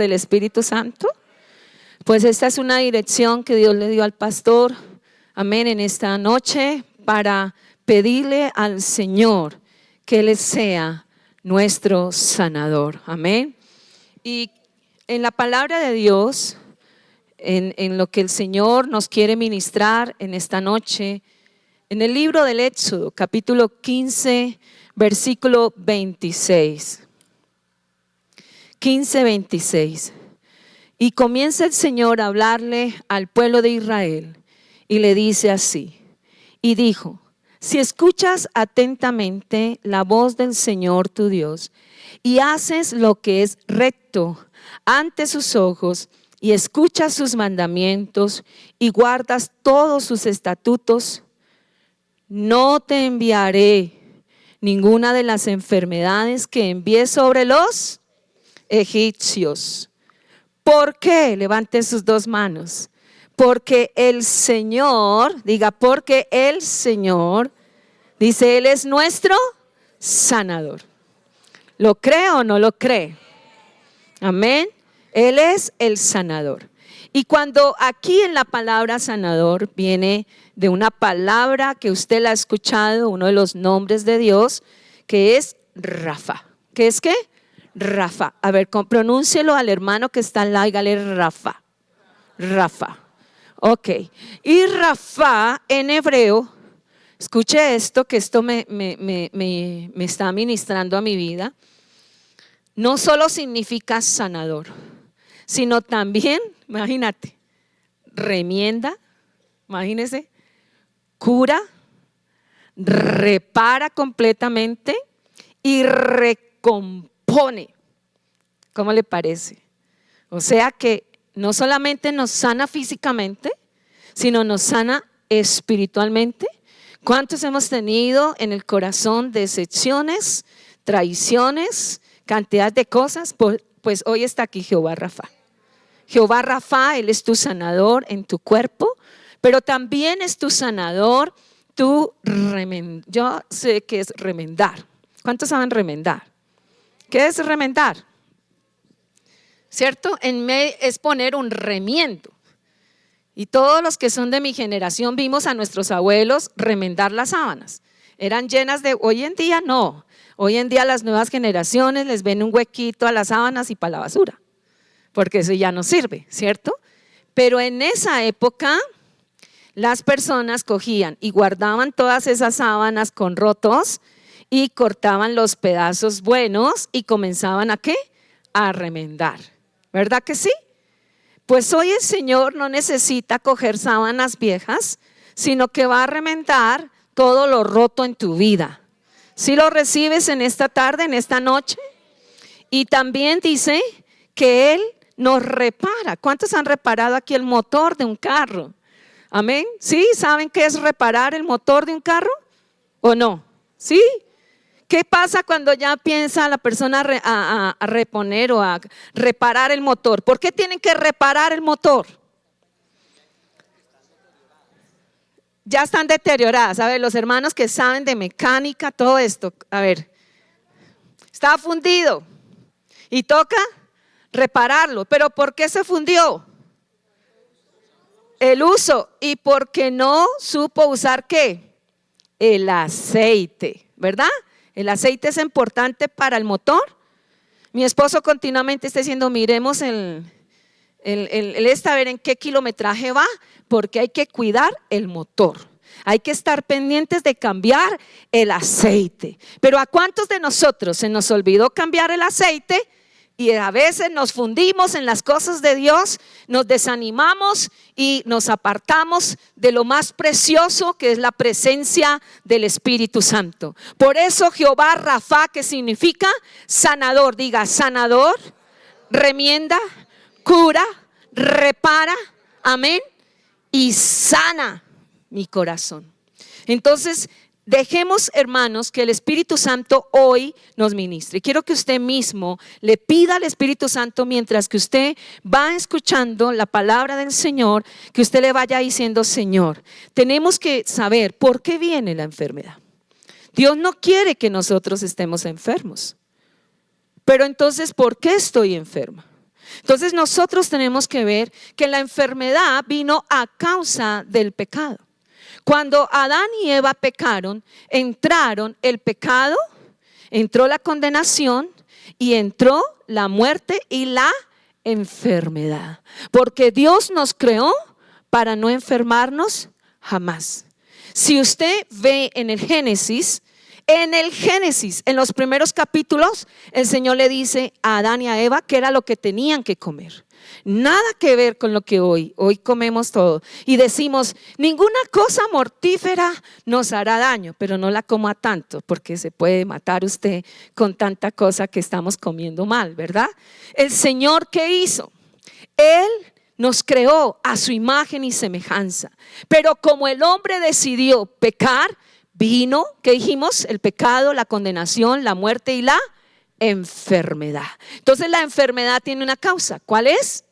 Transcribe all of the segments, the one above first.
el Espíritu Santo? Pues esta es una dirección que Dios le dio al pastor, amén, en esta noche para pedirle al Señor que Él sea nuestro sanador, amén. Y en la palabra de Dios, en lo que el Señor nos quiere ministrar en esta noche, en el libro del Éxodo, capítulo 15, versículo 26. 15, 26. Y comienza el Señor a hablarle al pueblo de Israel y le dice así. Y dijo: si escuchas atentamente la voz del Señor tu Dios y haces lo que es recto ante sus ojos y escuchas sus mandamientos y guardas todos sus estatutos, no te enviaré ninguna de las enfermedades que envié sobre los egipcios. ¿Por qué? Levante sus dos manos. Porque el Señor, diga, porque el Señor, dice, Él es nuestro sanador. ¿Lo cree o no lo cree? Amén. Él es el sanador. Y cuando aquí en la palabra sanador viene de una palabra que usted la ha escuchado, uno de los nombres de Dios, que es Rafa. ¿Qué es qué? Rafa. A ver, pronúncielo al hermano que está al lado, dígale Rafa. Rafa. Ok. Y Rafa en hebreo, escuche esto, que esto me está ministrando a mi vida. No solo significa sanador, sino también, imagínate, remienda, imagínese, cura, repara completamente y recompone. ¿Cómo le parece? O sea que no solamente nos sana físicamente, sino nos sana espiritualmente. ¿Cuántos hemos tenido en el corazón decepciones, traiciones, cantidad de cosas? Pues hoy está aquí Jehová Rafa. Jehová Rafa, Él es tu sanador en tu cuerpo, pero también es tu sanador, yo sé que es remendar. ¿Cuántos saben remendar? ¿Qué es remendar? ¿Cierto? Es poner un remiendo. Y todos los que son de mi generación vimos a nuestros abuelos remendar las sábanas. Eran llenas de, hoy en día no. Hoy en día las nuevas generaciones les ven un huequito a las sábanas y para la basura, porque eso ya no sirve, ¿cierto? Pero en esa época las personas cogían y guardaban todas esas sábanas con rotos y cortaban los pedazos buenos y comenzaban ¿a qué? A remendar. ¿Verdad que sí? Pues hoy el Señor no necesita coger sábanas viejas, sino que va a remendar todo lo roto en tu vida. ¿Sí lo recibes en esta tarde, en esta noche? Y también dice que Él nos repara. ¿Cuántos han reparado aquí el motor de un carro? Amén. ¿Sí? ¿Saben qué es reparar el motor de un carro? ¿O no? ¿Sí? ¿Qué pasa cuando ya piensa la persona a reponer o a reparar el motor? ¿Por qué tienen que reparar el motor? Ya están deterioradas. A ver, los hermanos que saben de mecánica, todo esto, a ver, está fundido y toca repararlo. ¿Pero por qué se fundió? El uso. ¿Y porque no supo usar qué? El aceite, ¿verdad? El aceite es importante para el motor. Mi esposo continuamente está diciendo, miremos a ver en qué kilometraje va, porque hay que cuidar el motor. Hay que estar pendientes de cambiar el aceite. Pero ¿a cuántos de nosotros se nos olvidó cambiar el aceite? Y a veces nos fundimos en las cosas de Dios, nos desanimamos y nos apartamos de lo más precioso que es la presencia del Espíritu Santo. Por eso Jehová Rafa, que significa sanador, diga sanador, remienda, cura, repara, amén, y sana mi corazón. Entonces, dejemos, hermanos, que el Espíritu Santo hoy nos ministre. Quiero que usted mismo le pida al Espíritu Santo mientras que usted va escuchando la palabra del Señor, que usted le vaya diciendo, Señor, tenemos que saber por qué viene la enfermedad. Dios no quiere que nosotros estemos enfermos. Pero entonces, ¿por qué estoy enferma? Entonces nosotros tenemos que ver que la enfermedad vino a causa del pecado. Cuando Adán y Eva pecaron, entraron el pecado, entró la condenación y entró la muerte y la enfermedad. Porque Dios nos creó para no enfermarnos jamás. Si usted ve en el Génesis, en los primeros capítulos, el Señor le dice a Adán y a Eva qué era lo que tenían que comer. Nada que ver con lo que hoy comemos todo. Y decimos, ninguna cosa mortífera nos hará daño, pero no la coma tanto, porque se puede matar usted con tanta cosa que estamos comiendo mal, ¿verdad? El Señor, ¿qué hizo? Él nos creó a su imagen y semejanza, pero como el hombre decidió pecar, vino, ¿qué dijimos? El pecado, la condenación, la muerte y la enfermedad. Entonces la enfermedad tiene una causa. ¿Cuál es?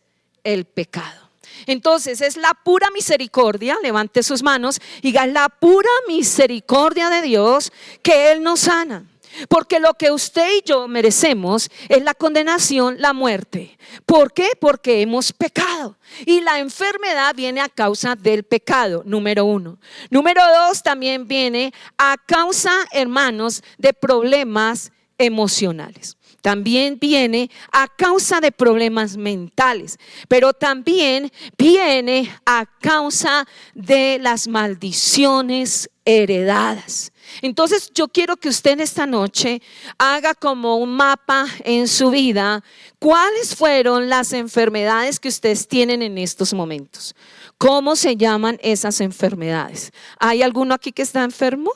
El pecado. Entonces es la pura misericordia, levante sus manos y diga, la pura misericordia de Dios que Él nos sana. Porque lo que usted y yo merecemos es la condenación, la muerte. ¿Por qué? Porque hemos pecado. Y la enfermedad viene a causa del pecado, número 1. Número 2, también viene a causa, hermanos, de problemas emocionales. También viene a causa de problemas mentales, pero también viene a causa de las maldiciones heredadas. Entonces yo quiero que usted en esta noche haga como un mapa en su vida. ¿Cuáles fueron las enfermedades que ustedes tienen en estos momentos? ¿Cómo se llaman esas enfermedades? ¿Hay alguno aquí que está enfermo?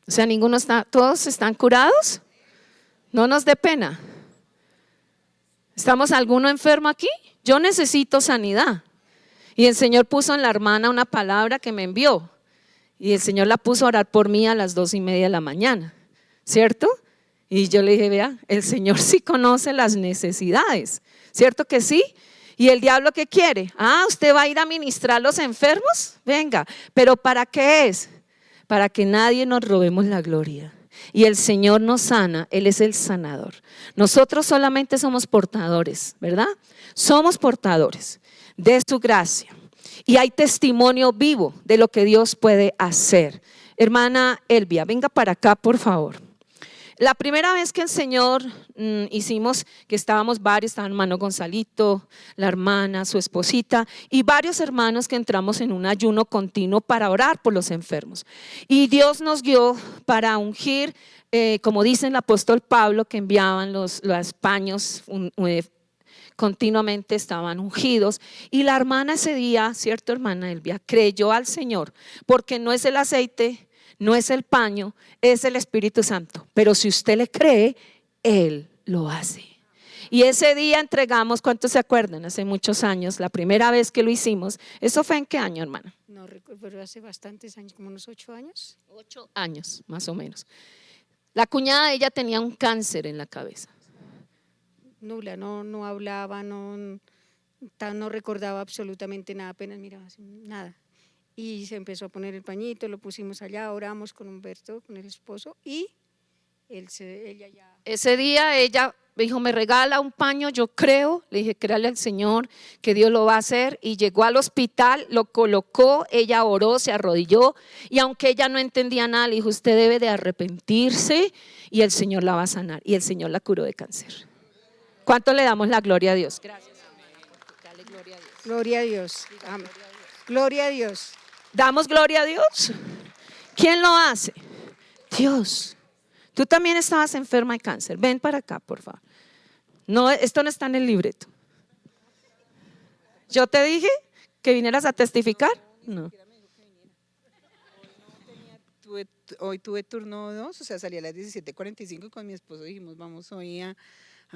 O sea, ninguno está, ¿todos están curados? No nos dé pena. ¿Estamos alguno enfermo aquí? Yo necesito sanidad. Y el Señor puso en la hermana una palabra que me envió. Y el Señor la puso a orar por mí a las 2:30 de la mañana, ¿cierto? Y yo le dije, vea, el Señor sí conoce las necesidades, ¿cierto que sí? ¿Y el diablo qué quiere? ¿Usted va a ir a ministrar a los enfermos? Venga, ¿pero para qué es? Para que nadie nos robemos la gloria. Y el Señor nos sana, Él es el sanador. Nosotros solamente somos portadores, ¿verdad? Somos portadores de su gracia. Y hay testimonio vivo de lo que Dios puede hacer. Hermana Elvia, venga para acá, por favor. La primera vez que el Señor hicimos, que estábamos varios, estaba el hermano Gonzalito, la hermana, su esposita y varios hermanos que entramos en un ayuno continuo para orar por los enfermos. Y Dios nos guió para ungir, como dice el apóstol Pablo, que enviaban los paños continuamente estaban ungidos. Y la hermana ese día, ¿cierto, hermana Elvia? Creyó al Señor, porque no es el aceite, no es el paño, es el Espíritu Santo. Pero si usted le cree, Él lo hace. Y ese día entregamos, ¿cuántos se acuerdan? Hace muchos años, la primera vez que lo hicimos. ¿Eso fue en qué año, hermana? No recuerdo, pero hace bastantes años, como unos 8 años. 8 años, más o menos. La cuñada de ella tenía un cáncer en la cabeza. Nula, no hablaba, no recordaba absolutamente nada, apenas miraba así, nada. Y se empezó a poner el pañito, lo pusimos allá, oramos con Humberto, con el esposo, y ella ya… Ese día ella dijo, me regala un paño, yo creo, le dije, créale al Señor que Dios lo va a hacer, y llegó al hospital, lo colocó, ella oró, se arrodilló, y aunque ella no entendía nada, le dijo, usted debe de arrepentirse y el Señor la va a sanar, y el Señor la curó de cáncer. ¿Cuánto le damos la gloria a Dios? Gracias, hermana, por darle gloria a Dios. Gloria a Dios. Amén. Gloria a Dios. ¿Damos gloria a Dios? ¿Quién lo hace? Dios. Tú también estabas enferma de cáncer. Ven para acá, por favor. No, esto no está en el libreto. ¿Yo te dije que vinieras a testificar? No. Hoy tuve turno 2, o sea, salí a las 17:45 y con mi esposo dijimos, vamos hoy a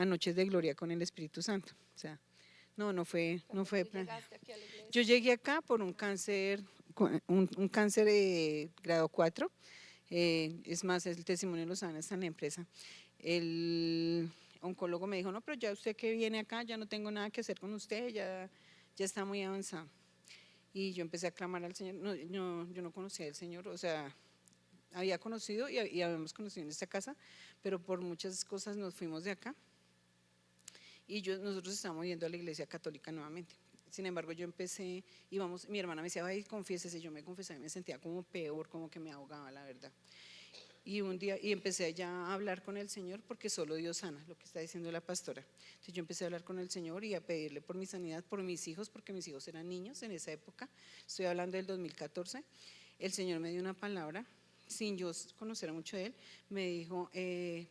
Noches de Gloria con el Espíritu Santo. O sea, no fue plan. Yo llegué acá por un cáncer, un cáncer de grado 4. Es más, el testimonio lo saben, está en la empresa. El oncólogo me dijo, no, pero ya usted que viene acá, ya no tengo nada que hacer con usted, ya está muy avanzado. Y yo empecé a clamar al Señor. No, yo no conocía al Señor, o sea, había conocido y habíamos conocido en esta casa, pero por muchas cosas nos fuimos de acá. y nosotros estábamos yendo a la iglesia católica nuevamente. Sin embargo, yo empecé, mi hermana me decía, ay, confiésese, yo me confesaba y me sentía como peor, como que me ahogaba, la verdad. Y un día, empecé ya a hablar con el Señor, porque solo Dios sana, lo que está diciendo la pastora. Entonces yo empecé a hablar con el Señor y a pedirle por mi sanidad, por mis hijos, porque mis hijos eran niños en esa época, estoy hablando del 2014. El Señor me dio una palabra, sin yo conocer mucho de Él, me dijo,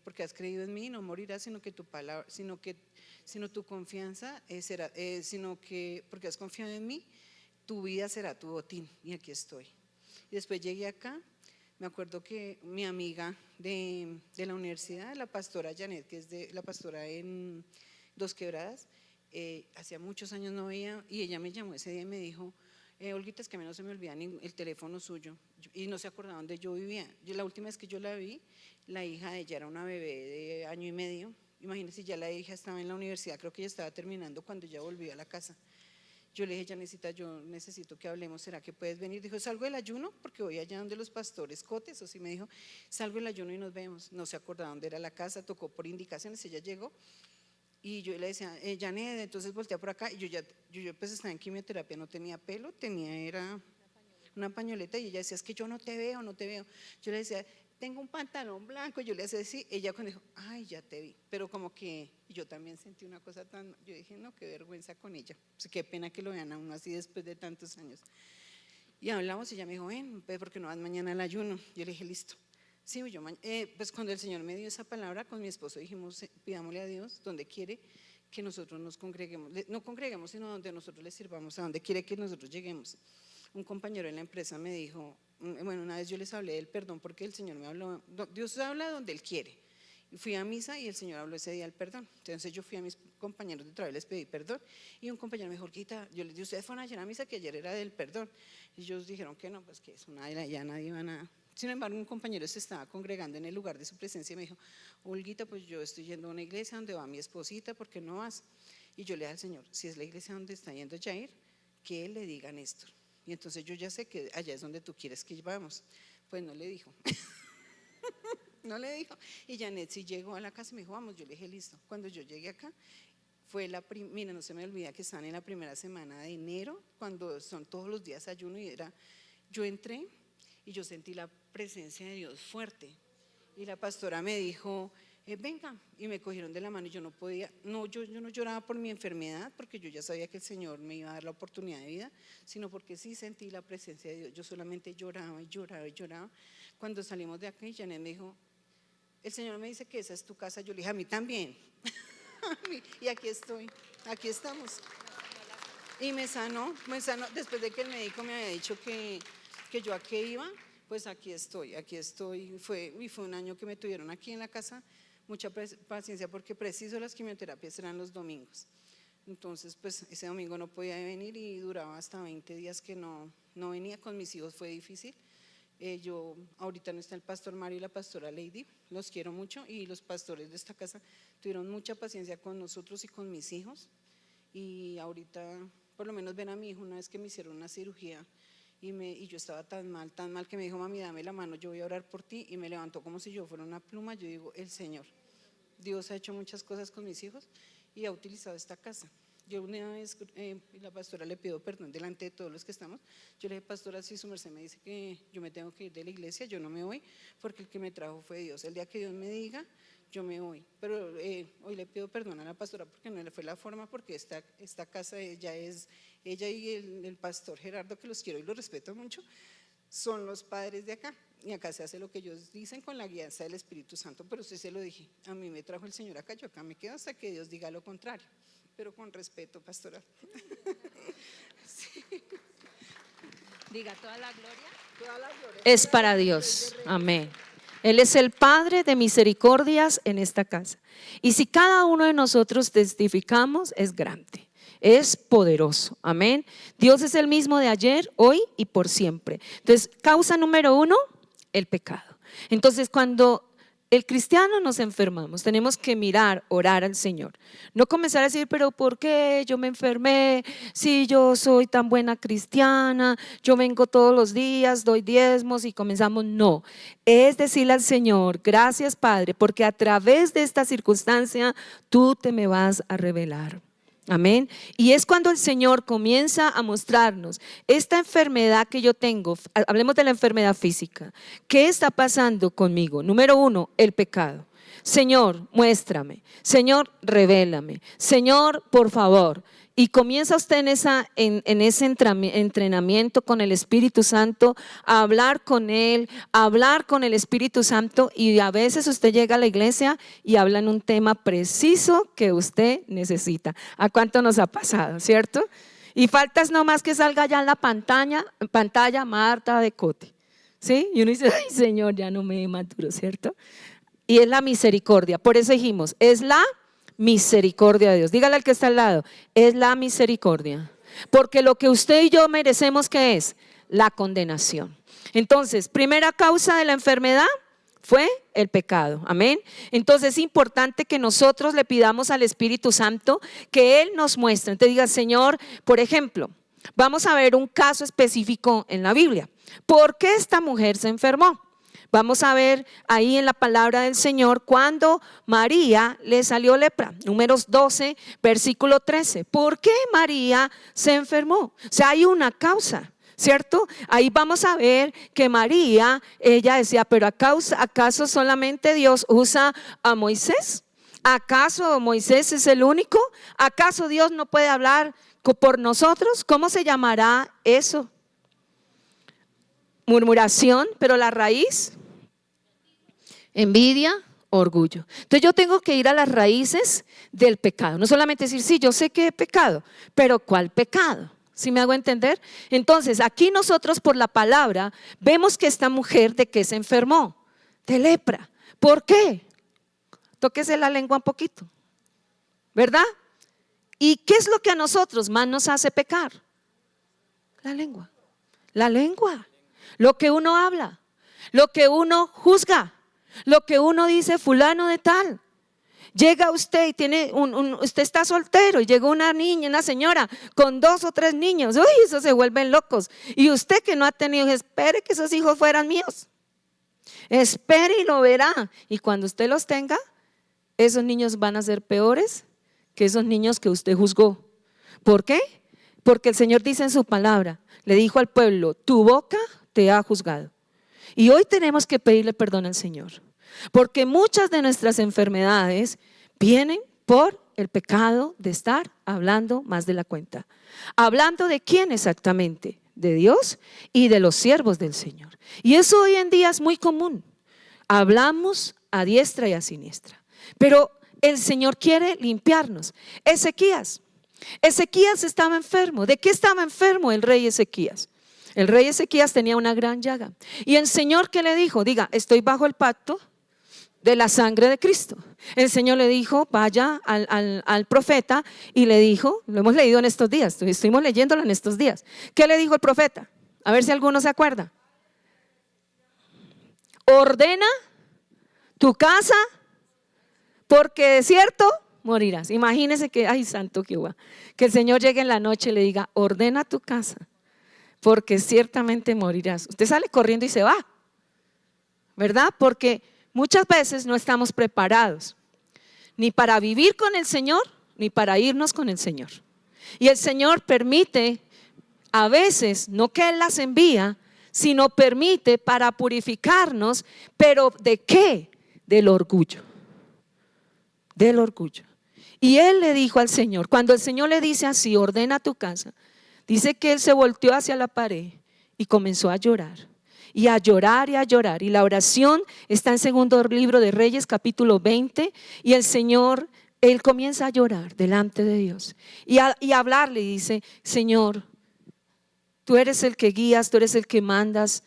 porque has creído en mí, no morirás, sino que tu palabra, sino tu confianza será, porque has confiado en mí, tu vida será tu botín, y aquí estoy. Y después llegué acá, me acuerdo que mi amiga de la universidad, la pastora Janet, que es la pastora en Dos Quebradas, hacía muchos años no veía, y ella me llamó ese día y me dijo, Olguita, es que a mí no se me olvida el teléfono suyo, y no se acordaba dónde yo vivía. La última vez que yo la vi, la hija de ella era una bebé de 1 año y medio, imagínense, ya la hija estaba en la universidad, creo que ella estaba terminando cuando ella volvió a la casa. Yo le dije, yo necesito que hablemos, ¿será que puedes venir? Dijo, salgo del ayuno porque voy allá donde los pastores Cotes, o sí me dijo, salgo del ayuno y nos vemos. No se acordaba dónde era la casa, tocó por indicaciones, ella llegó y yo le decía, Janet, entonces voltea por acá, y yo pues estaba en quimioterapia, no tenía pelo, era una pañoleta, y ella decía, es que yo no te veo. Yo le decía, tengo un pantalón blanco, yo le hacía así, ella cuando dijo, ay, ya te vi, pero como que yo también sentí una cosa yo dije, no, qué vergüenza con ella, pues qué pena que lo vean a uno así después de tantos años. Y hablamos, y ella me dijo, ven, ¿por qué no vas mañana al ayuno? Yo le dije, listo. Sí, pues cuando el Señor me dio esa palabra, con mi esposo dijimos, pidámosle a Dios donde quiere que nosotros nos congreguemos, no congreguemos, sino donde nosotros le sirvamos, a donde quiere que nosotros lleguemos. Un compañero en la empresa me dijo, bueno, una vez yo les hablé del perdón, porque el Señor me habló, Dios habla donde Él quiere. Y fui a misa y el Señor habló ese día del perdón. Entonces yo fui a mis compañeros de trabajo y les pedí perdón, y un compañero me dijo, Olguita, yo les dije, ustedes fueron ayer a misa, que ayer era del perdón, y ellos dijeron que no, pues que es una era, ya nadie va a nada. Sin embargo, un compañero se estaba congregando en el lugar de su presencia y me dijo, Olguita, pues yo estoy yendo a una iglesia donde va mi esposita, ¿por qué no vas? Y yo le dije al Señor, si es la iglesia donde está yendo Jair, que él le diga a Néstor. Y entonces yo ya sé que allá es donde tú quieres que vamos. Pues no le dijo. No le dijo. Y Janet sí llegó a la casa y me dijo, vamos. Yo le dije, listo. Cuando yo llegué acá, mira, no se me olvida que están en la primera semana de enero, cuando son todos los días ayuno, y yo entré y yo sentí la presencia de Dios fuerte. Y la pastora me dijo, venga, y me cogieron de la mano, y yo no podía, yo no lloraba por mi enfermedad, porque yo ya sabía que el Señor me iba a dar la oportunidad de vida, sino porque sí sentí la presencia de Dios. Yo solamente lloraba y lloraba y lloraba. Cuando salimos de acá, y Janet me dijo, el Señor me dice que esa es tu casa. Yo le dije, a mí también. Y aquí estoy, aquí estamos. Y me sanó, después de que el médico me había dicho que yo a qué iba, pues aquí estoy. Fue un año que me tuvieron aquí en la casa, mucha paciencia, porque preciso las quimioterapias eran los domingos. Entonces pues ese domingo no podía venir, y duraba hasta 20 días que no venía. Con mis hijos fue difícil. Ahorita no está el pastor Mario y la pastora Lady, los quiero mucho, y los pastores de esta casa tuvieron mucha paciencia con nosotros y con mis hijos. Y ahorita por lo menos ven a mi hijo, una vez que me hicieron una cirugía, y yo estaba tan mal que me dijo, mami, dame la mano, yo voy a orar por ti, y me levantó como si yo fuera una pluma. Yo digo, el Señor, Dios ha hecho muchas cosas con mis hijos y ha utilizado esta casa. Yo una vez, la pastora le pido perdón delante de todos los que estamos. Yo le dije, pastora, si su merced me dice que yo me tengo que ir de la iglesia, yo no me voy, porque el que me trajo fue Dios. El día que Dios me diga, yo me voy. Pero hoy le pido perdón a la pastora, porque no le fue la forma, porque esta casa, ella y el pastor Gerardo, que los quiero y los respeto mucho, son los padres de acá, y acá se hace lo que ellos dicen con la guianza del Espíritu Santo. Pero usted se lo dije, a mí me trajo el Señor acá, yo acá me quedo hasta que Dios diga lo contrario, pero con respeto, pastora. Sí. Diga, toda la gloria. Toda la gloria Es para Dios. Amén. Él es el Padre de misericordias en esta casa. Y si cada uno de nosotros testificamos, es grande, es poderoso. Amén. Dios es el mismo de ayer, hoy y por siempre. Entonces, causa número 1, el pecado. Entonces, cuando el cristiano nos enfermamos, tenemos que mirar, orar al Señor. No comenzar a decir, pero ¿por qué yo me enfermé? Si yo soy tan buena cristiana, yo vengo todos los días, doy diezmos y comenzamos. No, es decirle al Señor, gracias Padre, porque a través de esta circunstancia tú te me vas a revelar. Amén. Y es cuando el Señor comienza a mostrarnos esta enfermedad que yo tengo. Hablemos de la enfermedad física. ¿Qué está pasando conmigo? Número 1, el pecado. Señor, muéstrame. Señor, revélame. Señor, por favor. Y comienza usted en ese entrenamiento con el Espíritu Santo, a hablar con Él, a hablar con el Espíritu Santo, y a veces usted llega a la iglesia y habla en un tema preciso que usted necesita. ¿A cuánto nos ha pasado, cierto? Y faltas nomás que salga ya en la pantalla Marta de Cote, ¿sí? Y uno dice, ay Señor, ya no me maduro, ¿cierto? Y es la misericordia, por eso dijimos, es la misericordia de Dios. Dígale al que está al lado, es la misericordia. Porque lo que usted y yo merecemos, ¿qué es? La condenación. Entonces, primera causa de la enfermedad fue el pecado. Amén. Entonces es importante que nosotros le pidamos al Espíritu Santo que Él nos muestre. Entonces diga, Señor, por ejemplo, vamos a ver un caso específico en la Biblia. ¿Por qué esta mujer se enfermó? Vamos a ver ahí en la palabra del Señor cuando María le salió lepra. Números 12, versículo 13. ¿Por qué María se enfermó? O sea, hay una causa, ¿cierto? Ahí vamos a ver que María, ella decía, pero ¿acaso solamente Dios usa a Moisés? ¿Acaso Moisés es el único? ¿Acaso Dios no puede hablar por nosotros? ¿Cómo se llamará eso? Murmuración, pero la raíz, envidia, orgullo. Entonces yo tengo que ir a las raíces del pecado. No solamente decir, sí, yo sé que he pecado, pero ¿cuál pecado? ¿Sí me hago entender? Entonces aquí nosotros por la palabra vemos que esta mujer de qué se enfermó, de lepra. ¿Por qué? Tóquese la lengua un poquito, ¿verdad? ¿Y qué es lo que a nosotros más nos hace pecar? La lengua. La lengua. Lo que uno habla, lo que uno juzga, lo que uno dice, fulano de tal. Llega usted y tiene usted está soltero y llegó una niña, una señora con 2 o 3 niños. Uy, esos se vuelven locos. Y usted que no ha tenido, espere que esos hijos fueran míos. Espere y lo verá. Y cuando usted los tenga, esos niños van a ser peores que esos niños que usted juzgó. ¿Por qué? Porque el Señor dice en su palabra, le dijo al pueblo, tu boca te ha juzgado. Y hoy tenemos que pedirle perdón al Señor, porque muchas de nuestras enfermedades vienen por el pecado de estar hablando más de la cuenta. ¿Hablando de quién exactamente? De Dios y de los siervos del Señor. Y eso hoy en día es muy común. Hablamos a diestra y a siniestra, pero el Señor quiere limpiarnos. Ezequías estaba enfermo. ¿De qué estaba enfermo el rey Ezequías? El rey Ezequías tenía una gran llaga. Y el Señor, ¿qué le dijo? Diga, estoy bajo el pacto de la sangre de Cristo. El Señor le dijo, vaya al profeta y le dijo, lo hemos leído en estos días, estuvimos leyéndolo en estos días. ¿Qué le dijo el profeta? A ver si alguno se acuerda. Ordena tu casa, porque de cierto morirás. Imagínese que, ay santo Jehová, que el Señor llegue en la noche y le diga, ordena tu casa, porque ciertamente morirás. Usted sale corriendo y se va, ¿verdad? Porque muchas veces no estamos preparados ni para vivir con el Señor, ni para irnos con el Señor. Y el Señor permite a veces, no que Él las envía, sino permite para purificarnos. ¿Pero de qué? Del orgullo. Del orgullo. Y Él le dijo al Señor, cuando el Señor le dice así, ordena tu casa, dice que Él se volteó hacia la pared y comenzó a llorar. Y a llorar y a llorar. Y la oración está en segundo libro de Reyes, capítulo 20. Y el Señor, Él comienza a llorar delante de Dios. Y a hablarle y dice, Señor, tú eres el que guías, tú eres el que mandas.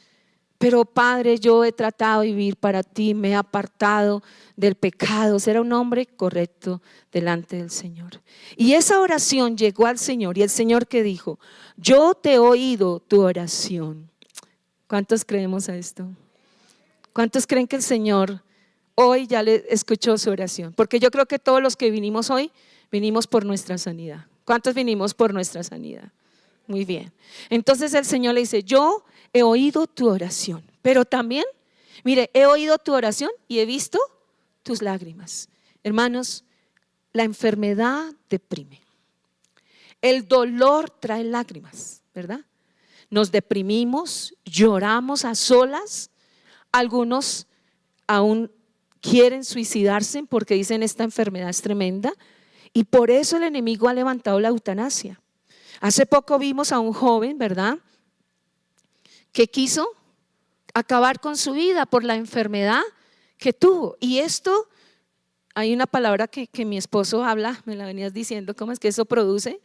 Pero Padre, yo he tratado de vivir para ti, me he apartado del pecado, ser un hombre correcto delante del Señor. Y esa oración llegó al Señor, y el Señor que dijo, yo te he oído tu oración. ¿Cuántos creemos a esto? ¿Cuántos creen que el Señor hoy ya le escuchó su oración, porque yo creo que todos los que vinimos hoy, vinimos por nuestra sanidad. ¿Cuántos vinimos por nuestra sanidad? Muy bien. Entonces el Señor le dice, yo he oído tu oración, pero también, mire, he oído tu oración y he visto tus lágrimas. Hermanos, la enfermedad deprime. El dolor trae lágrimas, ¿verdad? Nos deprimimos, lloramos a solas. Algunos aún quieren suicidarse porque dicen esta enfermedad es tremenda. Y por eso el enemigo ha levantado la eutanasia. Hace poco vimos a un joven, ¿verdad?, que quiso acabar con su vida por la enfermedad que tuvo. Y esto, hay una palabra que mi esposo habla, me la venías diciendo, ¿cómo es que eso produce?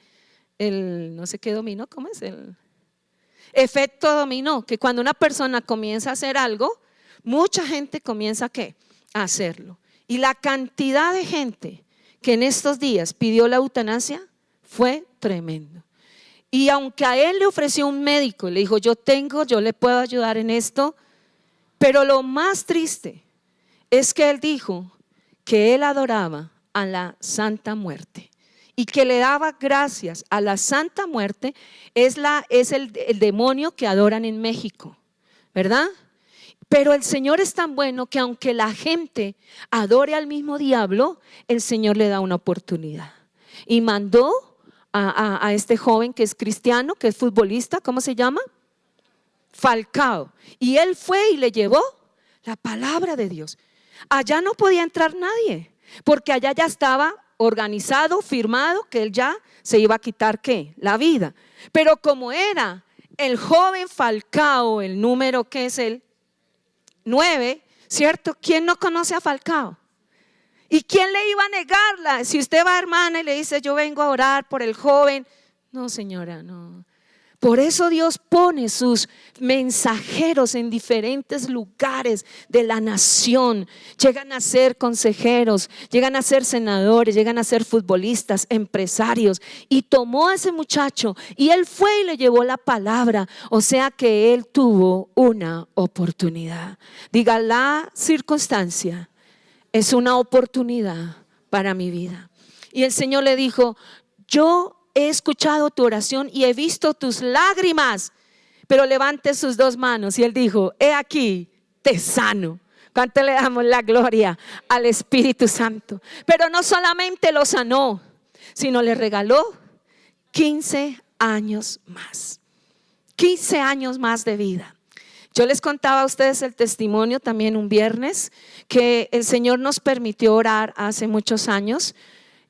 El no sé qué dominó, ¿cómo es? El efecto dominó, que cuando una persona comienza a hacer algo, mucha gente comienza ¿qué? A hacerlo. Y la cantidad de gente que en estos días pidió la eutanasia fue tremendo. Y aunque a él le ofreció un médico, le dijo, yo le puedo ayudar en esto, pero lo más triste es que él dijo que él adoraba a la Santa Muerte y que le daba gracias a la Santa Muerte. Es el demonio que adoran en México, ¿verdad? Pero el Señor es tan bueno que aunque la gente adore al mismo diablo, el Señor le da una oportunidad. Y mandó a este joven que es cristiano, que es futbolista, ¿cómo se llama? Falcao. Y él fue y le llevó la palabra de Dios. Allá no podía entrar nadie, porque allá ya estaba organizado, firmado, que él ya se iba a quitar ¿qué? La vida. Pero como era el joven Falcao, el número que es el 9, ¿cierto? ¿Quién no conoce a Falcao? ¿Y quién le iba a negarla? Si usted va, hermana, y le dice, yo vengo a orar por el joven. No, señora, no. Por eso Dios pone sus mensajeros en diferentes lugares de la nación. Llegan a ser consejeros, llegan a ser senadores, llegan a ser futbolistas, empresarios. Y tomó a ese muchacho y él fue y le llevó la palabra. O sea que él tuvo una oportunidad. Diga, la circunstancia es una oportunidad para mi vida. Y el Señor le dijo, yo he escuchado tu oración y he visto tus lágrimas, pero levante sus dos manos. Y él dijo, he aquí, te sano. ¿Cuánto le damos la gloria al Espíritu Santo? Pero no solamente lo sanó, sino le regaló 15 años más. 15 años más de vida. Yo les contaba a ustedes el testimonio también un viernes, que el Señor nos permitió orar hace muchos años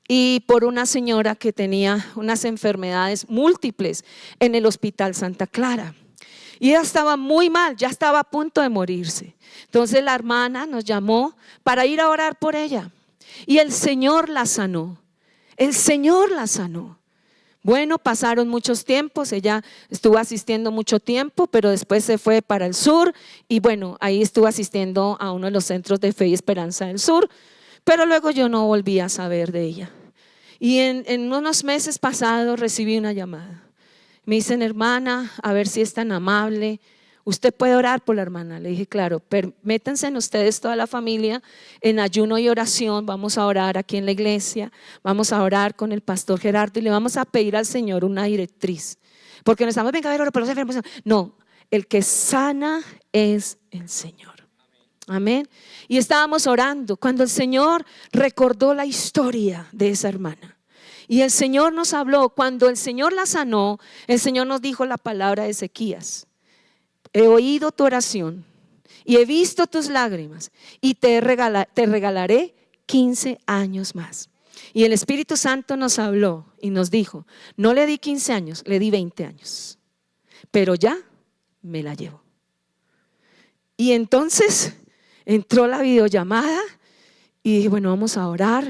y por una señora que tenía unas enfermedades múltiples en el Hospital Santa Clara. Y ella estaba muy mal, ya estaba a punto de morirse. Entonces la hermana nos llamó para ir a orar por ella. Y el Señor la sanó. El Señor la sanó. Bueno, pasaron muchos tiempos, ella estuvo asistiendo mucho tiempo, pero después se fue para el sur y bueno, ahí estuvo asistiendo a uno de los centros de fe y esperanza del sur, pero luego yo no volví a saber de ella. Y en unos meses pasados recibí una llamada. Me dicen, hermana, a ver si es tan amable, usted puede orar por la hermana. Le dije, claro, métanse en ustedes toda la familia en ayuno y oración. Vamos a orar aquí en la iglesia, vamos a orar con el pastor Gerardo y le vamos a pedir al Señor una directriz. Porque no estamos, venga a ver, pero los enfermos. No, el que sana es el Señor. Amén. Y estábamos orando cuando el Señor recordó la historia de esa hermana. Y el Señor nos habló, cuando el Señor la sanó, el Señor nos dijo la palabra de Ezequías. He oído tu oración y he visto tus lágrimas y te regalaré 15 años más. Y el Espíritu Santo nos habló y nos dijo, no le di 15 años, le di 20 años, pero ya me la llevo. Y entonces entró la videollamada y dije, bueno, vamos a orar.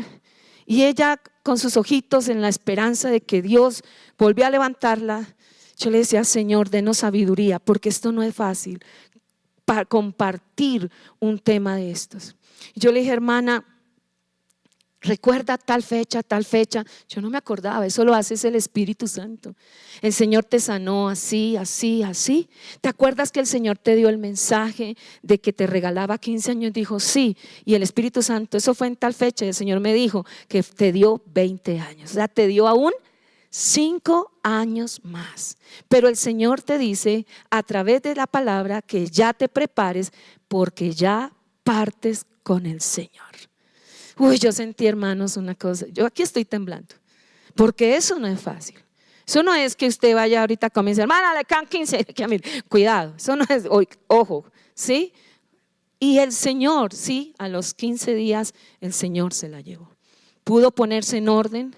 Y ella con sus ojitos en la esperanza de que Dios volvió a levantarla. Yo le decía, Señor, denos sabiduría, porque esto no es fácil para compartir un tema de estos. Yo le dije, hermana, Recuerda tal fecha, tal fecha. Yo no me acordaba, eso lo hace el Espíritu Santo. El Señor te sanó así, así, así. ¿Te acuerdas que el Señor te dio el mensaje de que te regalaba 15 años? Dijo sí, y el Espíritu Santo, eso fue en tal fecha. Y el Señor me dijo que te dio 20 años, o sea, te dio aún 5 años más. Pero el Señor te dice a través de la palabra que ya te prepares porque ya partes con el Señor. Uy, yo sentí, hermanos, una cosa, yo aquí estoy temblando, porque eso no es fácil. Eso no es que usted vaya ahorita a comienza, hermana, le quedan 15, cuidado, eso no es, ojo, ¿sí? Y el Señor, sí, a los 15 días el Señor se la llevó. Pudo ponerse en orden,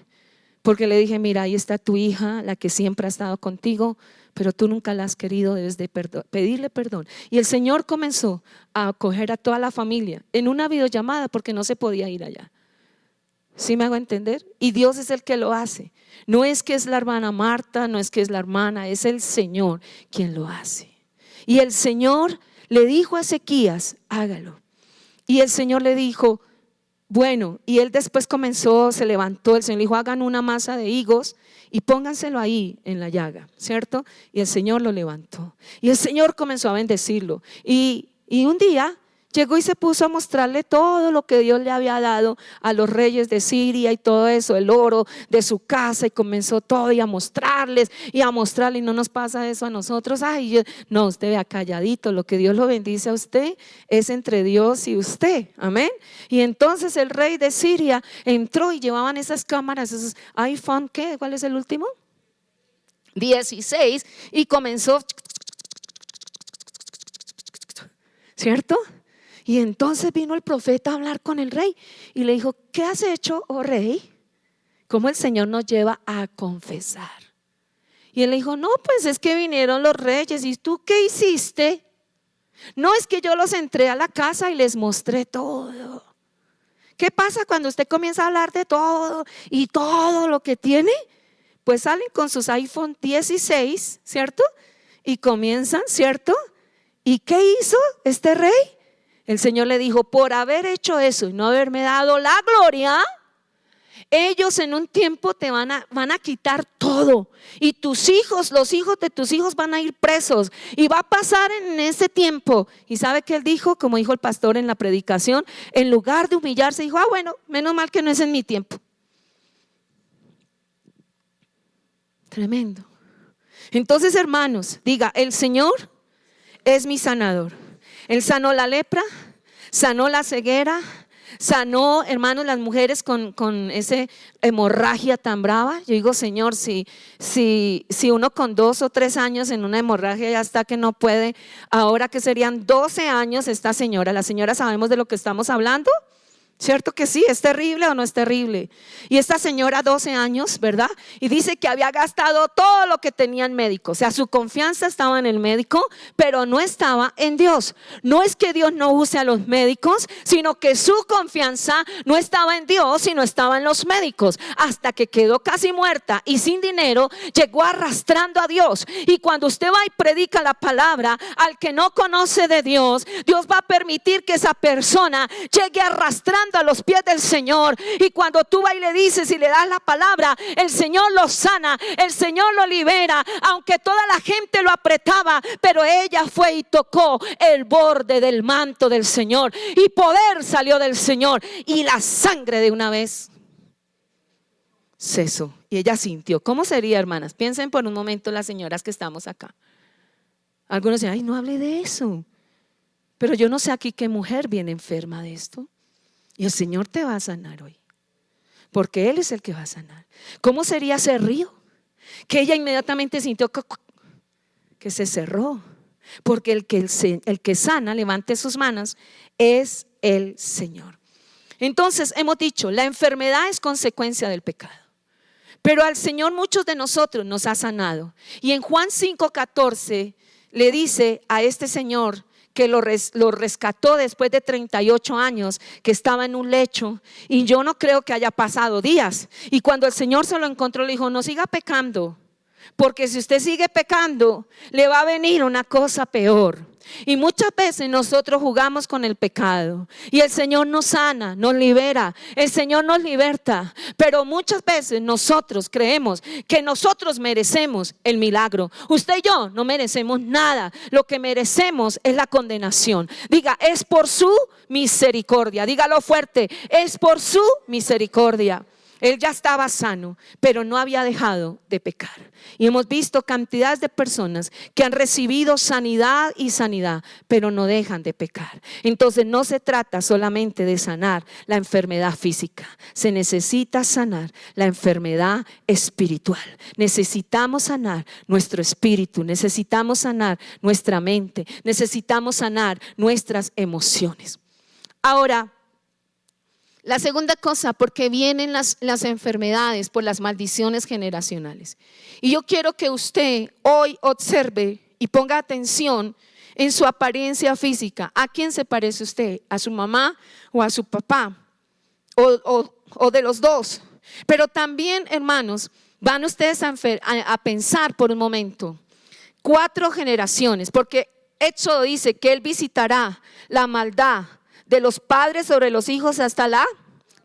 porque le dije, mira, ahí está tu hija, la que siempre ha estado contigo, pero tú nunca la has querido, debes de pedirle perdón. Y el Señor comenzó a acoger a toda la familia en una videollamada porque no se podía ir allá. ¿Sí me hago entender? Y Dios es el que lo hace. No es que es la hermana Marta, no es que es la hermana, es el Señor quien lo hace. Y el Señor le dijo a Ezequías, hágalo. Y el Señor le dijo, bueno, y él después comenzó, se levantó, el Señor le dijo, hagan una masa de higos y pónganselo ahí en la llaga, ¿cierto? Y el Señor lo levantó. Y el Señor comenzó a bendecirlo. Y un día llegó y se puso a mostrarle todo lo que Dios le había dado a los reyes de Siria y todo eso, el oro de su casa, y comenzó todo y a mostrarles y no nos pasa eso a nosotros. Ay, no, usted vea calladito, lo que Dios lo bendice a usted es entre Dios y usted, amén. Y entonces el rey de Siria entró y llevaban esas cámaras, esos iPhone, ¿qué? ¿Cuál es el último? 16, y comenzó, ¿cierto? Y entonces vino el profeta a hablar con el rey y le dijo, ¿qué has hecho, oh rey? ¿Cómo el Señor nos lleva a confesar? Y él le dijo, no, pues es que vinieron los reyes. ¿Y tú qué hiciste? No, es que yo los entré a la casa y les mostré todo. ¿Qué pasa cuando usted comienza a hablar de todo y todo lo que tiene? Pues salen con sus iPhone 16, ¿cierto? Y comienzan, ¿cierto? ¿Y qué hizo este rey? El Señor le dijo, por haber hecho eso y no haberme dado la gloria, ellos en un tiempo te van a quitar todo. Y tus hijos, los hijos de tus hijos van a ir presos. Y va a pasar en ese tiempo. ¿Y sabe qué él dijo? Como dijo el pastor en la predicación, en lugar de humillarse, dijo, bueno, menos mal que no es en mi tiempo. Tremendo. Entonces, hermanos, diga, el Señor es mi sanador. Él sanó la lepra, sanó la ceguera, sanó, hermanos, las mujeres con esa hemorragia tan brava. Yo digo, Señor, si uno con 2 o 3 años en una hemorragia ya está que no puede, ahora que serían 12 años esta señora, la señora sabemos de lo que estamos hablando. ¿Cierto que sí? ¿Es terrible o no es terrible? Y esta señora 12 años, ¿verdad? Y dice que había gastado todo lo que tenía en médico. O sea, su confianza estaba en el médico, pero no estaba en Dios. No es que Dios no use a los médicos, sino que su confianza no estaba en Dios, sino estaba en los médicos. Hasta que quedó casi muerta y sin dinero, llegó arrastrando a Dios. Y cuando usted va y predica la palabra al que no conoce de Dios, Dios va a permitir que esa persona llegue arrastrando a los pies del Señor. Y cuando tú vas y le dices y le das la palabra, el Señor lo sana, el Señor lo libera, aunque toda la gente lo apretaba, pero ella fue y tocó el borde del manto del Señor y poder salió del Señor y la sangre de una vez cesó y ella sintió. ¿Cómo sería, hermanas? Piensen por un momento las señoras que estamos acá. Algunos dicen, ay, no hable de eso, pero yo no sé aquí qué mujer viene enferma de esto. Y el Señor te va a sanar hoy, porque Él es el que va a sanar. ¿Cómo sería ese río? Que ella inmediatamente sintió que se cerró, porque el que sana, levante sus manos, es el Señor. Entonces hemos dicho, la enfermedad es consecuencia del pecado, pero al Señor muchos de nosotros nos ha sanado. Y en Juan 5:14 le dice a este señor que lo rescató después de 38 años, que estaba en un lecho, y yo no creo que haya pasado días. Y cuando el Señor se lo encontró, le dijo, no siga pecando, porque si usted sigue pecando, le va a venir una cosa peor. Y muchas veces nosotros jugamos con el pecado y el Señor nos sana, nos libera, el Señor nos liberta. Pero muchas veces nosotros creemos que nosotros merecemos el milagro. Usted y yo no merecemos nada. Lo que merecemos es la condenación. Diga, es por su misericordia. Dígalo fuerte, es por su misericordia. Él ya estaba sano, pero no había dejado de pecar. Y hemos visto cantidades de personas que han recibido sanidad y sanidad, pero no dejan de pecar. Entonces no se trata solamente de sanar la enfermedad física. Se necesita sanar la enfermedad espiritual. Necesitamos sanar nuestro espíritu, necesitamos sanar nuestra mente, necesitamos sanar nuestras emociones. Ahora, la segunda cosa, porque vienen las enfermedades por las maldiciones generacionales. Y yo quiero que usted hoy observe y ponga atención en su apariencia física. ¿A quién se parece usted? ¿A su mamá o a su papá? O de los dos. Pero también, hermanos, van ustedes a pensar por un momento. 4 generaciones, porque Éxodo dice que Él visitará la maldad de los padres sobre los hijos hasta la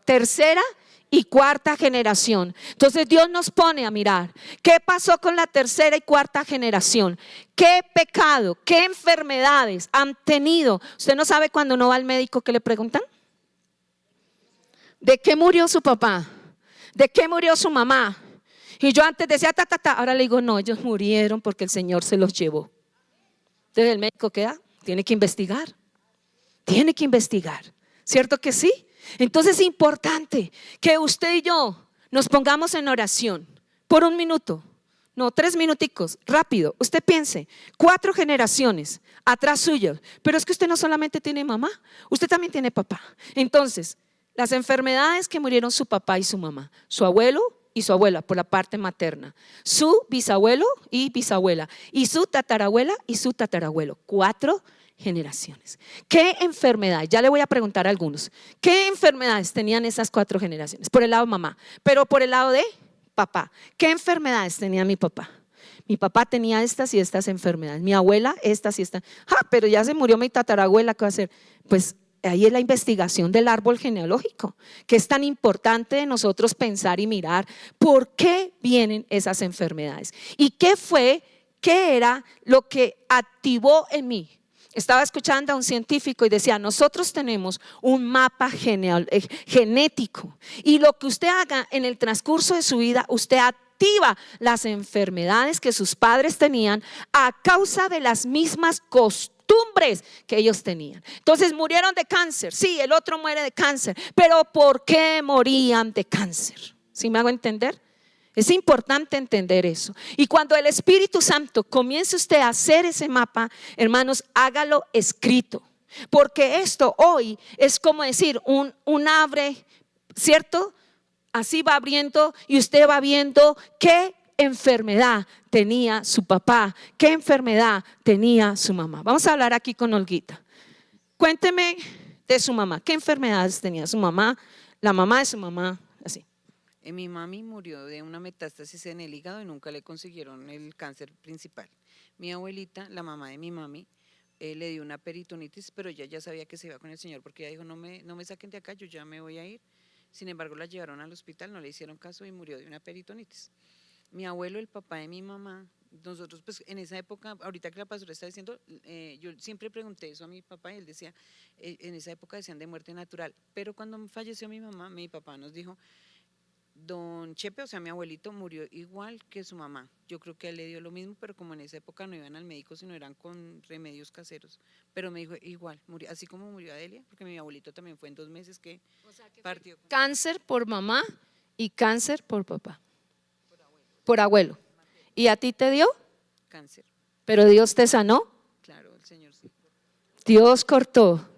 3ª y 4ª generación. Entonces Dios nos pone a mirar qué pasó con la 3ª y 4ª generación, qué pecado, qué enfermedades han tenido. Usted no sabe cuando uno va al médico que le preguntan ¿de qué murió su papá? ¿De qué murió su mamá? Y yo antes decía ahora le digo no, ellos murieron porque el Señor se los llevó. Entonces el médico queda, tiene que investigar. Tiene que investigar, ¿cierto que sí? Entonces es importante que usted y yo nos pongamos en oración por 1 minuto, no 3 minuticos, rápido. Usted piense, 4 generaciones atrás suyo, pero es que usted no solamente tiene mamá, usted también tiene papá. Entonces, las enfermedades que murieron su papá y su mamá, su abuelo y su abuela por la parte materna, su bisabuelo y bisabuela, y su tatarabuela y su tatarabuelo, 4 generaciones. ¿Qué enfermedad? Ya le voy a preguntar a algunos. ¿Qué enfermedades tenían esas 4 generaciones? Por el lado de mamá, pero por el lado de papá. ¿Qué enfermedades tenía mi papá? Mi papá tenía estas y estas enfermedades. Mi abuela estas y estas. Pero ya se murió mi tatarabuela, ¿qué va a hacer? Pues ahí es la investigación del árbol genealógico, que es tan importante de nosotros pensar y mirar por qué vienen esas enfermedades. ¿Y qué era lo que activó en mí? Estaba escuchando a un científico y decía, nosotros tenemos un mapa genético y lo que usted haga en el transcurso de su vida, usted activa las enfermedades que sus padres tenían a causa de las mismas costumbres que ellos tenían. Entonces murieron de cáncer, sí, el otro muere de cáncer, pero ¿por qué morían de cáncer? ¿Sí me hago entender? Es importante entender eso. Y cuando el Espíritu Santo comience usted a hacer ese mapa, hermanos, hágalo escrito. Porque esto hoy es como decir un abre, ¿cierto? Así va abriendo y usted va viendo qué enfermedad tenía su papá, qué enfermedad tenía su mamá. Vamos a hablar aquí con Olguita. Cuénteme de su mamá. ¿Qué enfermedades tenía su mamá, la mamá de su mamá? Así. Mi mami murió de una metástasis en el hígado y nunca le consiguieron el cáncer principal. Mi abuelita, la mamá de mi mami, le dio una peritonitis, pero ella ya sabía que se iba con el Señor porque ella dijo, no me saquen de acá, yo ya me voy a ir. Sin embargo, la llevaron al hospital, no le hicieron caso y murió de una peritonitis. Mi abuelo, el papá de mi mamá, nosotros pues en esa época, ahorita que la pastora está diciendo, yo siempre pregunté eso a mi papá y él decía, en esa época decían de muerte natural, pero cuando falleció mi mamá, mi papá nos dijo, don Chepe, o sea mi abuelito murió igual que su mamá, yo creo que a él le dio lo mismo, pero como en esa época no iban al médico, sino eran con remedios caseros, pero me dijo igual, murió, así como murió Adelia, porque mi abuelito también fue en 2 meses que partió. Cáncer por mamá y cáncer por papá, por abuelo. ¿Y a ti te dio? Cáncer. ¿Pero Dios te sanó? Claro, el Señor sí. Dios cortó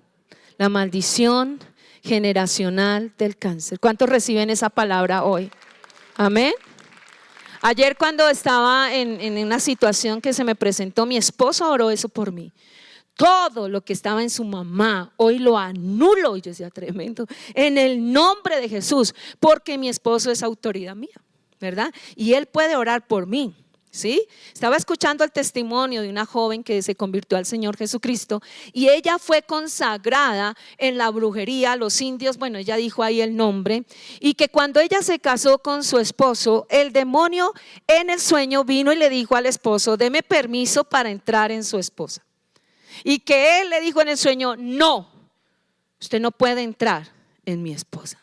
la maldición generacional del cáncer. ¿Cuántos reciben esa palabra hoy? Amén. Ayer cuando estaba en una situación que se me presentó, mi esposo oró eso por mí. Todo lo que estaba en su mamá, hoy lo anulo. Y yo decía, tremendo, en el nombre de Jesús, porque mi esposo es autoridad mía, ¿verdad? Y él puede orar por mí, ¿sí? Estaba escuchando el testimonio de una joven que se convirtió al Señor Jesucristo y ella fue consagrada en la brujería, los indios, bueno, ella dijo ahí el nombre, y que cuando ella se casó con su esposo, el demonio en el sueño vino y le dijo al esposo: deme permiso para entrar en su esposa. Y que él le dijo en el sueño: no, usted no puede entrar en mi esposa.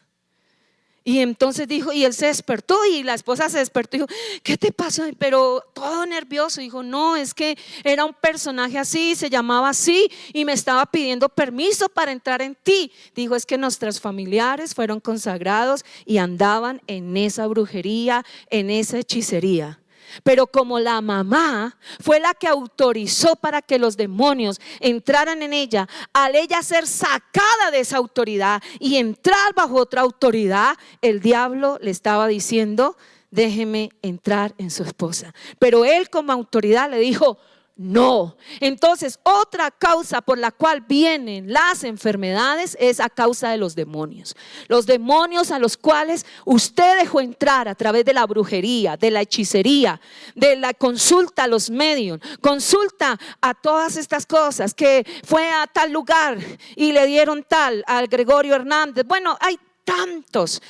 Y entonces dijo, y él se despertó y la esposa se despertó y dijo: ¿qué te pasó? Pero todo nervioso. Dijo: no, es que era un personaje así, se llamaba así y me estaba pidiendo permiso para entrar en ti. Dijo: es que nuestros familiares fueron consagrados y andaban en esa brujería, en esa hechicería. Pero como la mamá fue la que autorizó para que los demonios entraran en ella, al ella ser sacada de esa autoridad y entrar bajo otra autoridad, el diablo le estaba diciendo: déjeme entrar en su esposa. Pero él como autoridad le dijo: no. Entonces, otra causa por la cual vienen las enfermedades es a causa de los demonios. Los demonios a los cuales usted dejó entrar a través de la brujería, de la hechicería, de la consulta a los medios, consulta a todas estas cosas, que fue a tal lugar y le dieron tal al Gregorio Hernández. Bueno, hay tantos.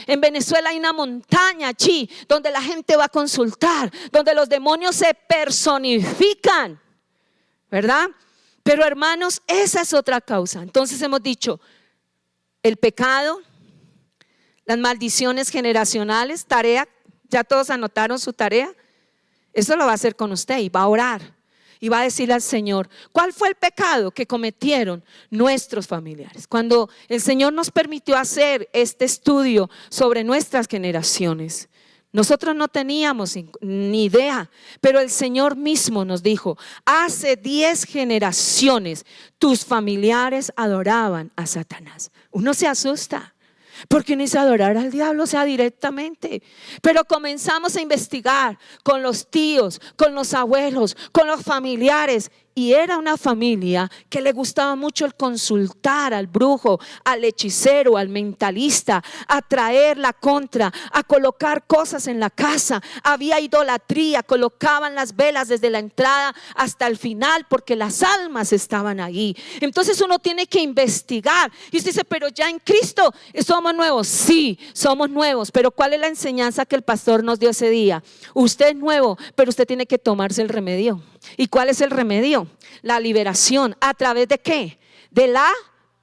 En Venezuela hay una montaña allí donde la gente va a consultar, donde los demonios se personifican, ¿verdad? Pero hermanos, esa es otra causa. Entonces hemos dicho: el pecado, las maldiciones generacionales, tarea, ya todos anotaron su tarea. Eso lo va a hacer con usted y va a orar. Y va a decirle al Señor: ¿cuál fue el pecado que cometieron nuestros familiares? Cuando el Señor nos permitió hacer este estudio sobre nuestras generaciones, nosotros no teníamos ni idea, pero el Señor mismo nos dijo: hace 10 generaciones tus familiares adoraban a Satanás. Uno se asusta, porque no es adorar al diablo, o sea, directamente. Pero comenzamos a investigar con los tíos, con los abuelos, con los familiares. Y era una familia que le gustaba mucho el consultar al brujo, al hechicero, al mentalista, a traer la contra, a colocar cosas en la casa. Había idolatría, colocaban las velas desde la entrada hasta el final porque las almas estaban ahí. Entonces uno tiene que investigar. Y usted dice: pero ya en Cristo somos nuevos. Sí, somos nuevos, pero ¿cuál es la enseñanza que el pastor nos dio ese día? Usted es nuevo, pero usted tiene que tomarse el remedio. ¿Y cuál es el remedio? La liberación. ¿A través de qué? De la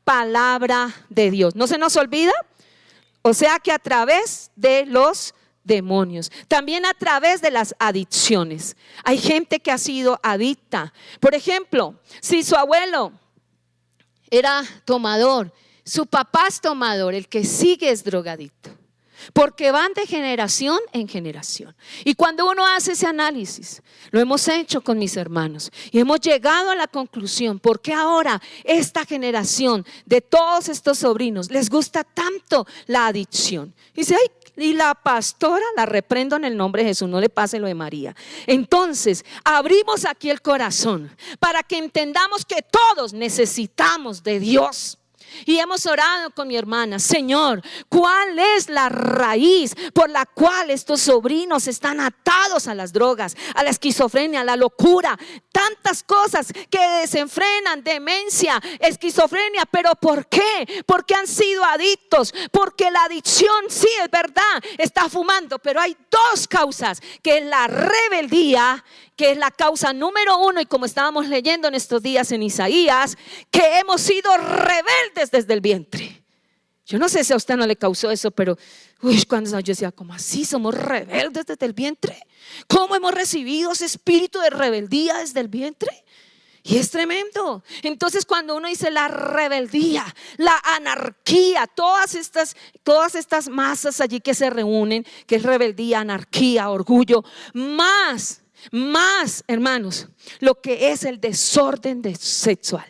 palabra de Dios. ¿No se nos olvida? O sea que a través de los demonios, también a través de las adicciones. Hay gente que ha sido adicta. Por ejemplo, si su abuelo era tomador, su papá es tomador, el que sigue es drogadicto. Porque van de generación en generación. Y cuando uno hace ese análisis, lo hemos hecho con mis hermanos y hemos llegado a la conclusión: ¿por qué ahora esta generación de todos estos sobrinos les gusta tanto la adicción? Y dice: ay, y la pastora, la reprendo en el nombre de Jesús, no le pase lo de María. Entonces abrimos aquí el corazón para que entendamos que todos necesitamos de Dios. Y hemos orado con mi hermana: Señor, ¿cuál es la raíz por la cual estos sobrinos están atados a las drogas, a la esquizofrenia, a la locura? Tantas cosas que desenfrenan, demencia, esquizofrenia. ¿Pero por qué? Porque han sido adictos. Porque la adicción, sí, es verdad, está fumando, pero hay dos causas, que es la rebeldía, que es la causa número 1, y como estábamos leyendo en estos días en Isaías, que hemos sido rebeldes desde el vientre. Yo no sé si a usted no le causó eso, pero cuando yo decía: ¿cómo así somos rebeldes desde el vientre? ¿Cómo hemos recibido ese espíritu de rebeldía desde el vientre? Y es tremendo. Entonces cuando uno dice la rebeldía, la anarquía, todas estas masas allí que se reúnen, que es rebeldía, anarquía, orgullo, más, hermanos, lo que es el desorden sexual.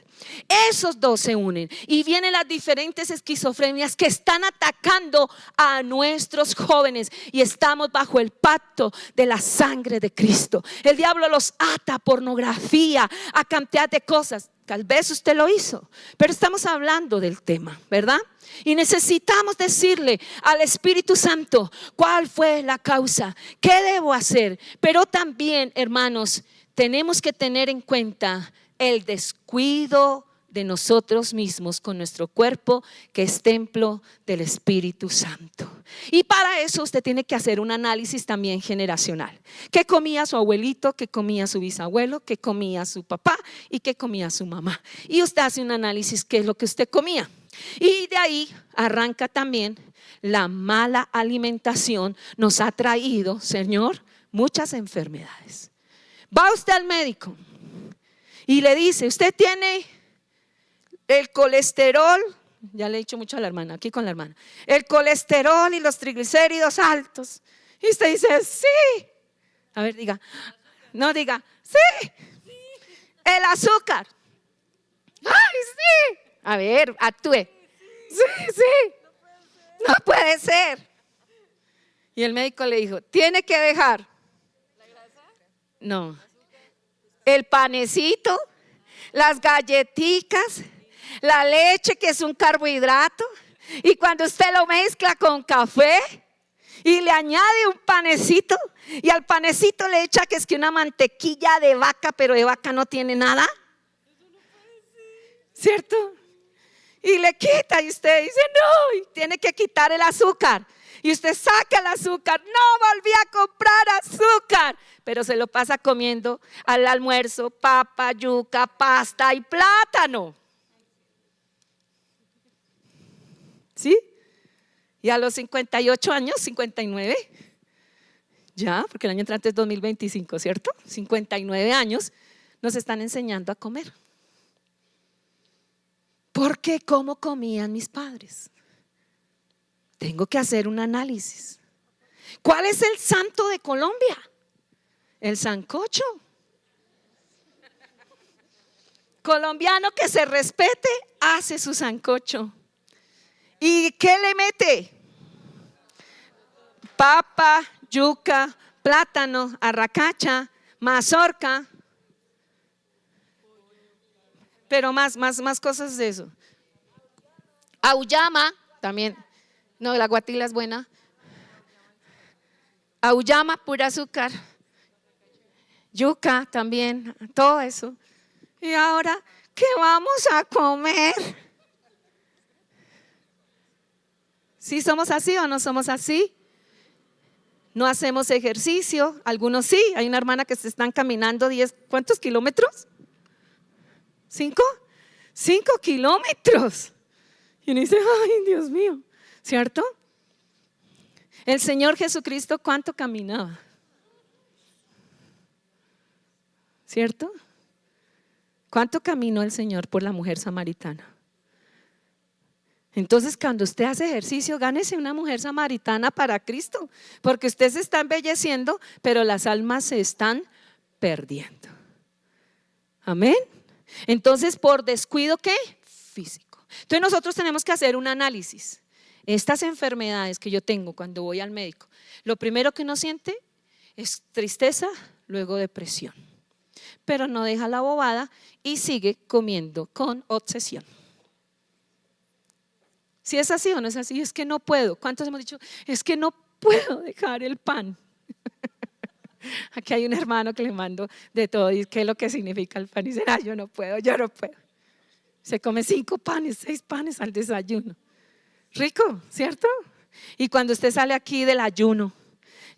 Esos dos se unen y vienen las diferentes esquizofrenias que están atacando a nuestros jóvenes y estamos bajo el pacto de la sangre de Cristo. El diablo los ata a pornografía, a cantidad de cosas. Tal vez usted lo hizo, pero estamos hablando del tema, ¿verdad? Y necesitamos decirle al Espíritu Santo cuál fue la causa, qué debo hacer. Pero también, hermanos, tenemos que tener en cuenta el descuido de nosotros mismos con nuestro cuerpo, que es templo del Espíritu Santo. Y para eso usted tiene que hacer un análisis también generacional. ¿Qué comía su abuelito? ¿Qué comía su bisabuelo? ¿Qué comía su papá? ¿Y qué comía su mamá? Y usted hace un análisis, ¿qué es lo que usted comía? Y de ahí arranca también la mala alimentación. Nos ha traído, Señor, muchas enfermedades. Va usted al médico y le dice, usted tiene el colesterol, ya le he dicho mucho a la hermana, aquí con la hermana, el colesterol y los triglicéridos altos. Y usted dice, sí. A ver, diga, no diga, sí. El azúcar. Ay, sí. A ver, actúe. Sí. No puede ser. Y el médico le dijo, tiene que dejar. No. El panecito, las galletitas, la leche, que es un carbohidrato, y cuando usted lo mezcla con café y le añade un panecito y al panecito le echa que es que una mantequilla de vaca, pero de vaca no tiene nada, ¿cierto? Y le quita y usted dice no, y tiene que quitar el azúcar. Y usted saca el azúcar, no volví a comprar azúcar, pero se lo pasa comiendo al almuerzo papa, yuca, pasta y plátano. ¿Sí? Y a los 58 años, 59, ya, porque el año entrante es 2025, ¿cierto? 59 años, nos están enseñando a comer. Porque ¿cómo comían mis padres? Tengo que hacer un análisis. ¿Cuál es el santo de Colombia? El sancocho. Colombiano que se respete, hace su sancocho. ¿Y qué le mete? Papa, yuca, plátano, arracacha, mazorca. Pero más cosas de eso. Auyama también. No, la guatila es buena. Auyama, pura azúcar. Yuca también, todo eso. Y ahora, ¿qué vamos a comer? ¿Sí somos así o no somos así? No hacemos ejercicio, algunos sí. Hay una hermana que se están caminando 10, ¿cuántos kilómetros? ¿5 kilómetros? Y uno dice, ay, Dios mío, ¿cierto? El Señor Jesucristo, ¿cuánto caminaba? ¿Cierto? ¿Cuánto caminó el Señor por la mujer samaritana? Entonces, cuando usted hace ejercicio, gánese una mujer samaritana para Cristo, porque usted se está embelleciendo, pero las almas se están perdiendo. Amén. Entonces, por descuido, ¿qué? Físico. Entonces, nosotros tenemos que hacer un análisis. Estas enfermedades que yo tengo cuando voy al médico, lo primero que uno siente es tristeza, luego depresión. Pero no deja la bobada y sigue comiendo con obsesión. Si es así o no es así, es que no puedo. ¿Cuántos hemos dicho? Es que no puedo dejar el pan. Aquí hay un hermano que le mando de todo y qué es lo que significa el pan. Y dice, yo no puedo. Se come 5 panes, 6 panes al desayuno. Rico, ¿cierto? Y cuando usted sale aquí del ayuno,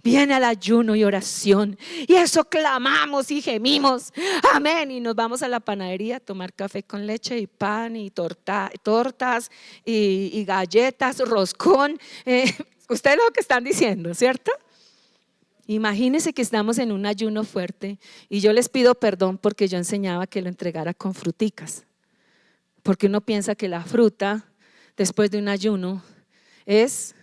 viene al ayuno y oración, y eso clamamos y gemimos, amén, y nos vamos a la panadería a tomar café con leche y pan y tortas y galletas, roscón, ustedes lo que están diciendo, ¿cierto? Imagínense que estamos en un ayuno fuerte y yo les pido perdón porque yo enseñaba que lo entregara con fruticas, porque uno piensa que la fruta después de un ayuno es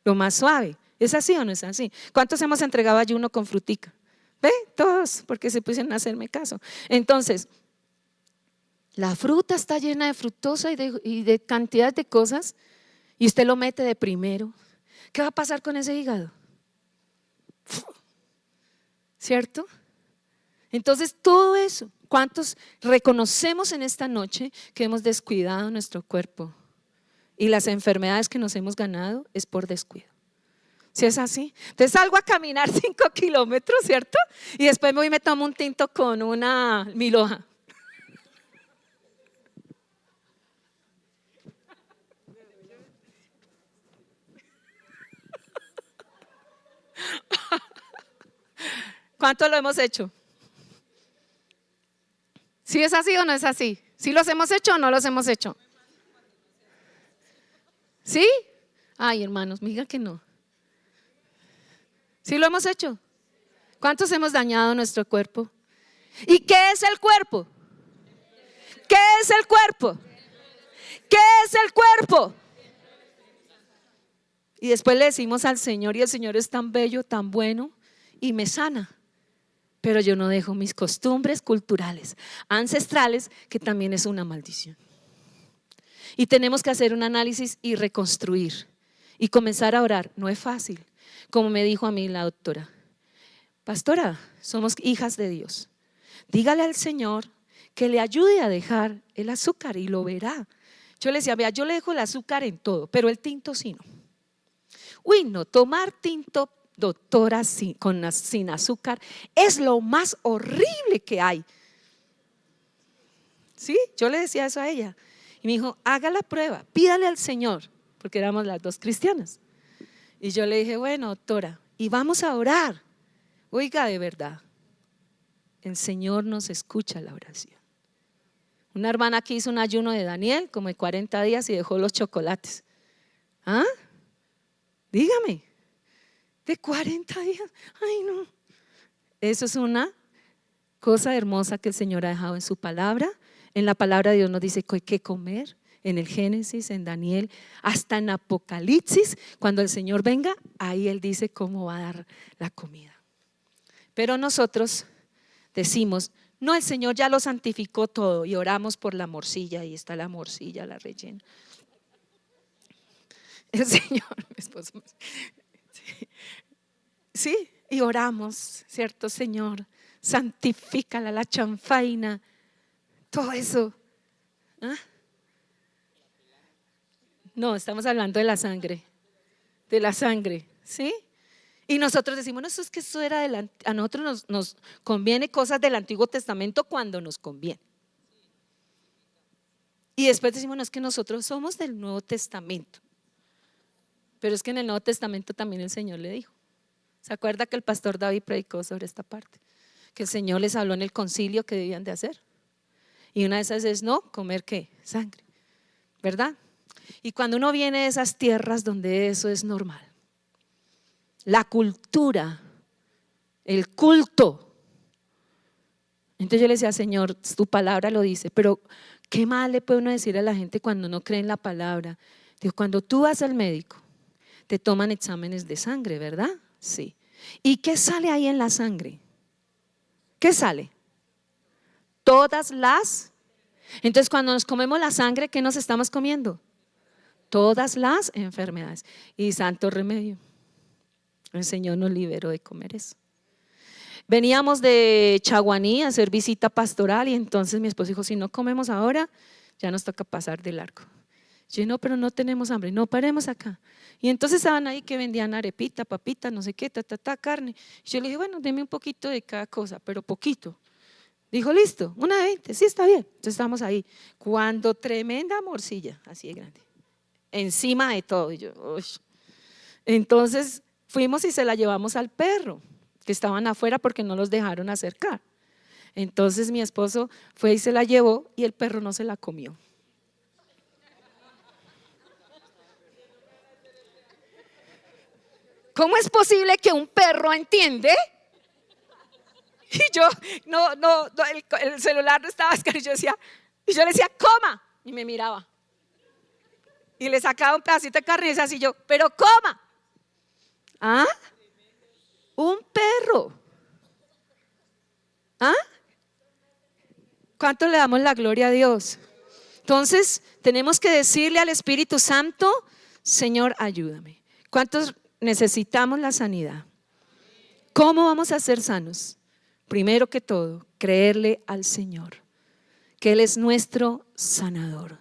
lo más suave. ¿Es así o no es así? ¿Cuántos hemos entregado ayuno con frutica? ¿Ve? Todos, porque se pusieron a hacerme caso. Entonces, La fruta está llena de fructosa y de cantidad de cosas y usted lo mete de primero. ¿Qué va a pasar con ese hígado? ¿Cierto? Entonces todo eso, ¿cuántos reconocemos en esta noche que hemos descuidado nuestro cuerpo? Y las enfermedades que nos hemos ganado es por descuido. ¿Sí es así? Entonces salgo a caminar 5 kilómetros, ¿cierto? Y después me voy y me tomo un tinto con una milhoja. ¿Cuánto lo hemos hecho? ¿Sí es así o no es así? ¿Sí los hemos hecho o no los hemos hecho? ¿Sí? Ay, hermanos, me digan que no. ¿Sí lo hemos hecho? ¿Cuántos hemos dañado nuestro cuerpo? ¿Y qué es el cuerpo? ¿Qué es el cuerpo? ¿Qué es el cuerpo? Y después le decimos al Señor, y el Señor es tan bello, tan bueno, y me sana. Pero yo no dejo mis costumbres culturales, ancestrales, que también es una maldición. Y tenemos que hacer un análisis y reconstruir y comenzar a orar. No es fácil, como me dijo a mí la doctora. Pastora, somos hijas de Dios. Dígale al Señor que le ayude a dejar el azúcar y lo verá. Yo le decía, vea, yo le dejo el azúcar en todo, pero el tinto sí no. Uy, no, tomar tinto, doctora, sin azúcar es lo más horrible que hay. ¿Sí? Yo le decía eso a ella. Y me dijo, haga la prueba, pídale al Señor, porque éramos las dos cristianas. Y yo le dije, bueno, doctora, y vamos a orar. Oiga, de verdad, el Señor nos escucha la oración. Una hermana aquí hizo un ayuno de Daniel, como de 40 días, y dejó los chocolates. ¿Ah? Dígame, de 40 días. Ay, no. Eso es una cosa hermosa que el Señor ha dejado en su palabra. En la palabra de Dios nos dice que hay que comer. En el Génesis, en Daniel, hasta en Apocalipsis, cuando el Señor venga, ahí Él dice cómo va a dar la comida. Pero nosotros decimos, no, el Señor ya lo santificó todo, y oramos por la morcilla, y está la morcilla, la rellena. El Señor, mi esposo, sí, y oramos, ¿cierto, Señor? Santifícala, la chanfaina, todo eso. ¿Ah? No, estamos hablando de la sangre, ¿sí? Y nosotros decimos, no, eso es que eso era a nosotros nos conviene cosas del Antiguo Testamento cuando nos conviene. Y después decimos, no, es que nosotros somos del Nuevo Testamento. Pero es que en el Nuevo Testamento también el Señor le dijo. ¿Se acuerda que el pastor David predicó sobre esta parte? Que el Señor les habló en el concilio que debían de hacer. Y una de esas es no comer ¿qué? Sangre, ¿verdad? Y cuando uno viene de esas tierras donde eso es normal, la cultura, el culto. Entonces yo le decía, Señor, tu palabra lo dice, pero ¿qué más le puede uno decir a la gente cuando no cree en la palabra? Digo, cuando tú vas al médico, te toman exámenes de sangre, ¿verdad? Sí. ¿Y qué sale ahí en la sangre? ¿Qué sale? Todas las. Entonces cuando nos comemos la sangre, ¿qué nos estamos comiendo? Todas las enfermedades. Y santo remedio, el Señor nos liberó de comer eso. Veníamos de Chaguaní a hacer visita pastoral, y entonces mi esposo dijo, si no comemos ahora, ya nos toca pasar de largo. Yo no, pero no tenemos hambre, no, paremos acá. Y entonces estaban ahí que vendían arepita, papita, no sé qué, carne. Y yo le dije, bueno, deme un poquito de cada cosa, pero poquito. Dijo, listo, una de 20, sí, está bien. Entonces estamos ahí, cuando tremenda morcilla, así de grande, encima de todo. Y yo, uy. Entonces fuimos y se la llevamos al perro, que estaban afuera porque no los dejaron acercar. Entonces mi esposo fue y se la llevó, y el perro no se la comió. ¿Cómo es posible que un perro entiende? Y yo, el celular no estaba escrito, y yo le decía, coma, y me miraba. Y le sacaba un pedacito de carne y decía así yo, pero coma. ¿Ah? Un perro. ¿Ah? ¿Cuánto le damos la gloria a Dios? Entonces, tenemos que decirle al Espíritu Santo, Señor, ayúdame. ¿Cuántos necesitamos la sanidad? ¿Cómo vamos a ser sanos? Primero que todo, creerle al Señor, que Él es nuestro sanador.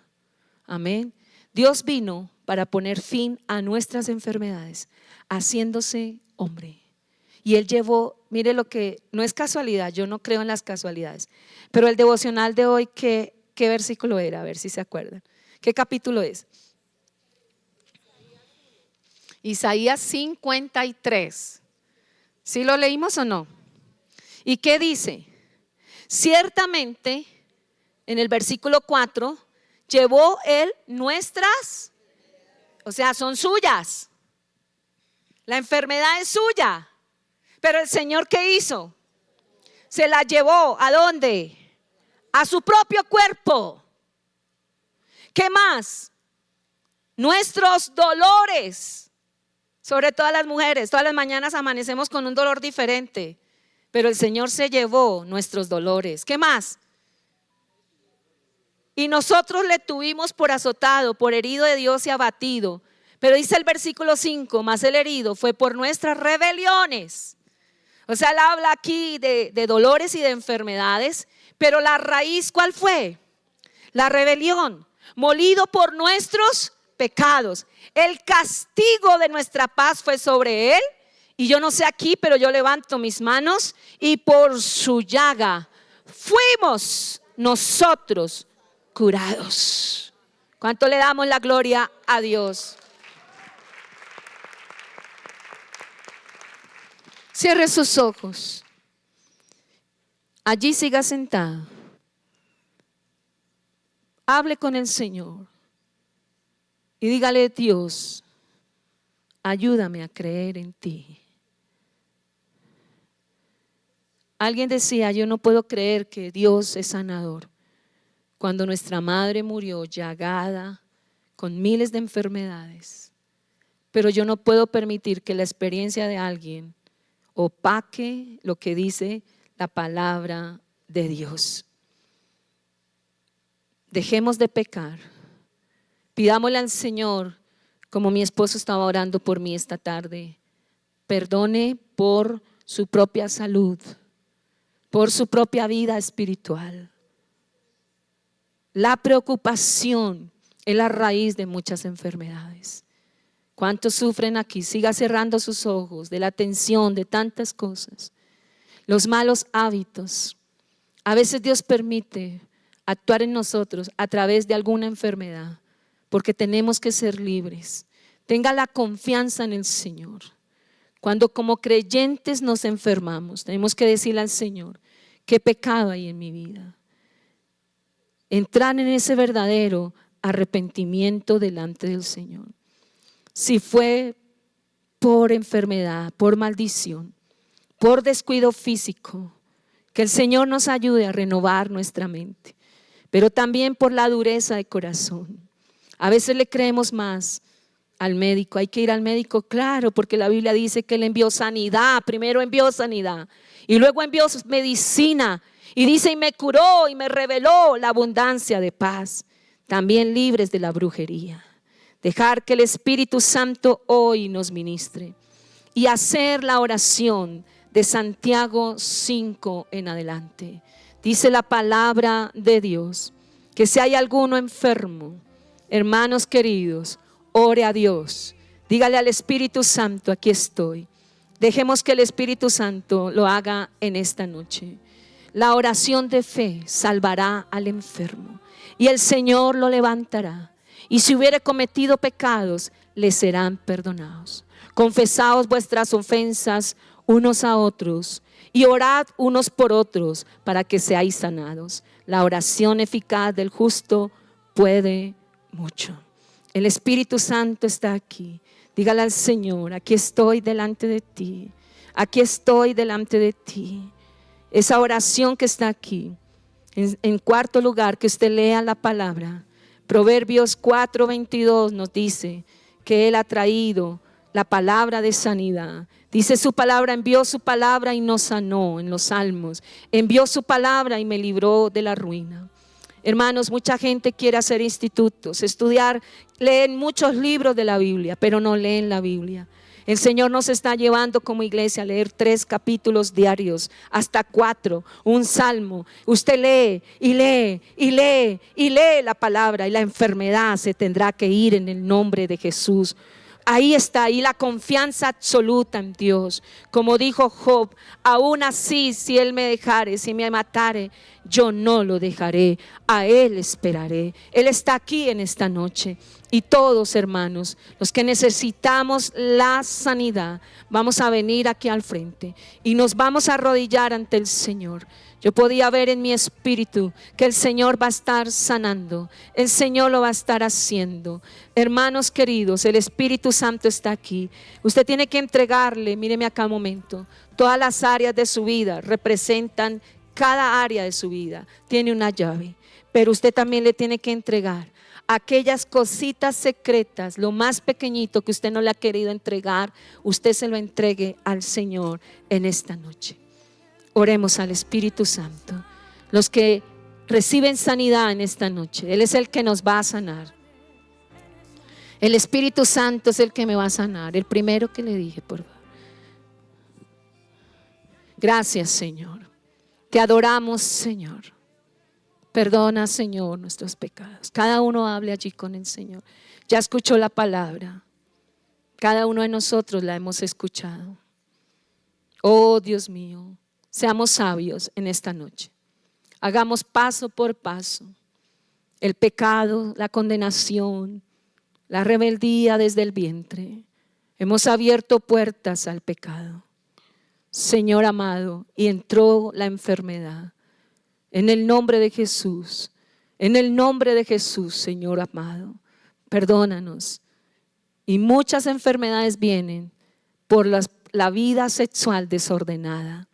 Amén. Dios vino para poner fin a nuestras enfermedades, haciéndose hombre. Y Él llevó, mire lo que, no es casualidad, yo no creo en las casualidades, pero el devocional de hoy, ¿qué versículo era? A ver si se acuerdan. ¿Qué capítulo es? Isaías 53. ¿Sí lo leímos o no? ¿Y qué dice? Ciertamente, en el versículo 4, llevó Él nuestras, o sea, son suyas. La enfermedad es suya. Pero el Señor, ¿qué hizo? Se la llevó, ¿a dónde? A su propio cuerpo. ¿Qué más? Nuestros dolores. Sobre todas las mujeres, todas las mañanas amanecemos con un dolor diferente. Pero el Señor se llevó nuestros dolores. ¿Qué más? Y nosotros le tuvimos por azotado, por herido de Dios y abatido. Pero dice el versículo 5, más el herido fue por nuestras rebeliones. O sea, él habla aquí de dolores y de enfermedades. Pero la raíz, ¿cuál fue? La rebelión. Molido por nuestros pecados. El castigo de nuestra paz fue sobre él. Y yo no sé aquí, pero yo levanto mis manos y por su llaga fuimos nosotros curados. ¿Cuánto le damos la gloria a Dios? Cierre sus ojos. Allí siga sentado. Hable con el Señor y dígale: Dios, ayúdame a creer en ti. Alguien decía: yo no puedo creer que Dios es sanador, cuando nuestra madre murió llagada con miles de enfermedades. Pero yo no puedo permitir que la experiencia de alguien opaque lo que dice la palabra de Dios. Dejemos de pecar. Pidámosle al Señor, como mi esposo estaba orando por mí esta tarde, perdone por su propia salud, por su propia vida espiritual. La preocupación es la raíz de muchas enfermedades. ¿Cuántos sufren aquí? Siga cerrando sus ojos de la tensión de tantas cosas. Los malos hábitos. A veces Dios permite actuar en nosotros a través de alguna enfermedad, porque tenemos que ser libres. Tenga la confianza en el Señor. Cuando como creyentes nos enfermamos, tenemos que decirle al Señor: ¿qué pecado hay en mi vida? Entrar en ese verdadero arrepentimiento delante del Señor. Si fue por enfermedad, por maldición, por descuido físico, que el Señor nos ayude a renovar nuestra mente, pero también por la dureza de corazón. A veces le creemos más al médico. Hay que ir al médico, claro, porque la Biblia dice que Él envió sanidad. Primero envió sanidad y luego envió medicina. Y dice: y me curó y me reveló la abundancia de paz. También libres de la brujería. Dejar que el Espíritu Santo hoy nos ministre. Y hacer la oración de Santiago 5 en adelante. Dice la palabra de Dios que si hay alguno enfermo, hermanos queridos, ore a Dios. Dígale al Espíritu Santo: aquí estoy. Dejemos que el Espíritu Santo lo haga en esta noche. La oración de fe salvará al enfermo y el Señor lo levantará. Y si hubiere cometido pecados, le serán perdonados. Confesaos vuestras ofensas unos a otros y orad unos por otros para que seáis sanados. La oración eficaz del justo puede mucho. El Espíritu Santo está aquí. Dígale al Señor: aquí estoy delante de ti. Aquí estoy delante de ti. Esa oración que está aquí. En cuarto lugar, que usted lea la palabra. Proverbios 4:22 nos dice que Él ha traído la palabra de sanidad. Dice su palabra, envió su palabra y nos sanó en los Salmos. Envió su palabra y me libró de la ruina. Hermanos, mucha gente quiere hacer institutos, estudiar, leen muchos libros de la Biblia, pero no leen la Biblia. El Señor nos está llevando como iglesia a leer 3 capítulos diarios, hasta 4, un salmo. Usted lee y lee y lee y lee la palabra y la enfermedad se tendrá que ir en el nombre de Jesús. Ahí está, ahí la confianza absoluta en Dios. Como dijo Job, aún así si Él me dejare, si me matare, yo no lo dejaré, a Él esperaré. Él está aquí en esta noche. Y todos, hermanos, los que necesitamos la sanidad, vamos a venir aquí al frente y nos vamos a arrodillar ante el Señor. Yo podía ver en mi espíritu que el Señor va a estar sanando, el Señor lo va a estar haciendo. Hermanos queridos, el Espíritu Santo está aquí. Usted tiene que entregarle, míreme acá un momento, todas las áreas de su vida representan, cada área de su vida tiene una llave, pero usted también le tiene que entregar aquellas cositas secretas, lo más pequeñito que usted no le ha querido entregar, usted se lo entregue al Señor en esta noche. Oremos al Espíritu Santo. Los que reciben sanidad en esta noche, Él es el que nos va a sanar. El Espíritu Santo es el que me va a sanar. El primero que le dije, por favor. Gracias, Señor. Te adoramos, Señor. Perdona, Señor, nuestros pecados. Cada uno hable allí con el Señor. Ya escuchó la palabra. Cada uno de nosotros la hemos escuchado. Oh, Dios mío, seamos sabios en esta noche. Hagamos paso por paso. El pecado, la condenación, la rebeldía desde el vientre. Hemos abierto puertas al pecado, Señor amado, y entró la enfermedad. En el nombre de Jesús, en el nombre de Jesús, Señor amado, perdónanos. Y muchas enfermedades vienen por la vida sexual desordenada.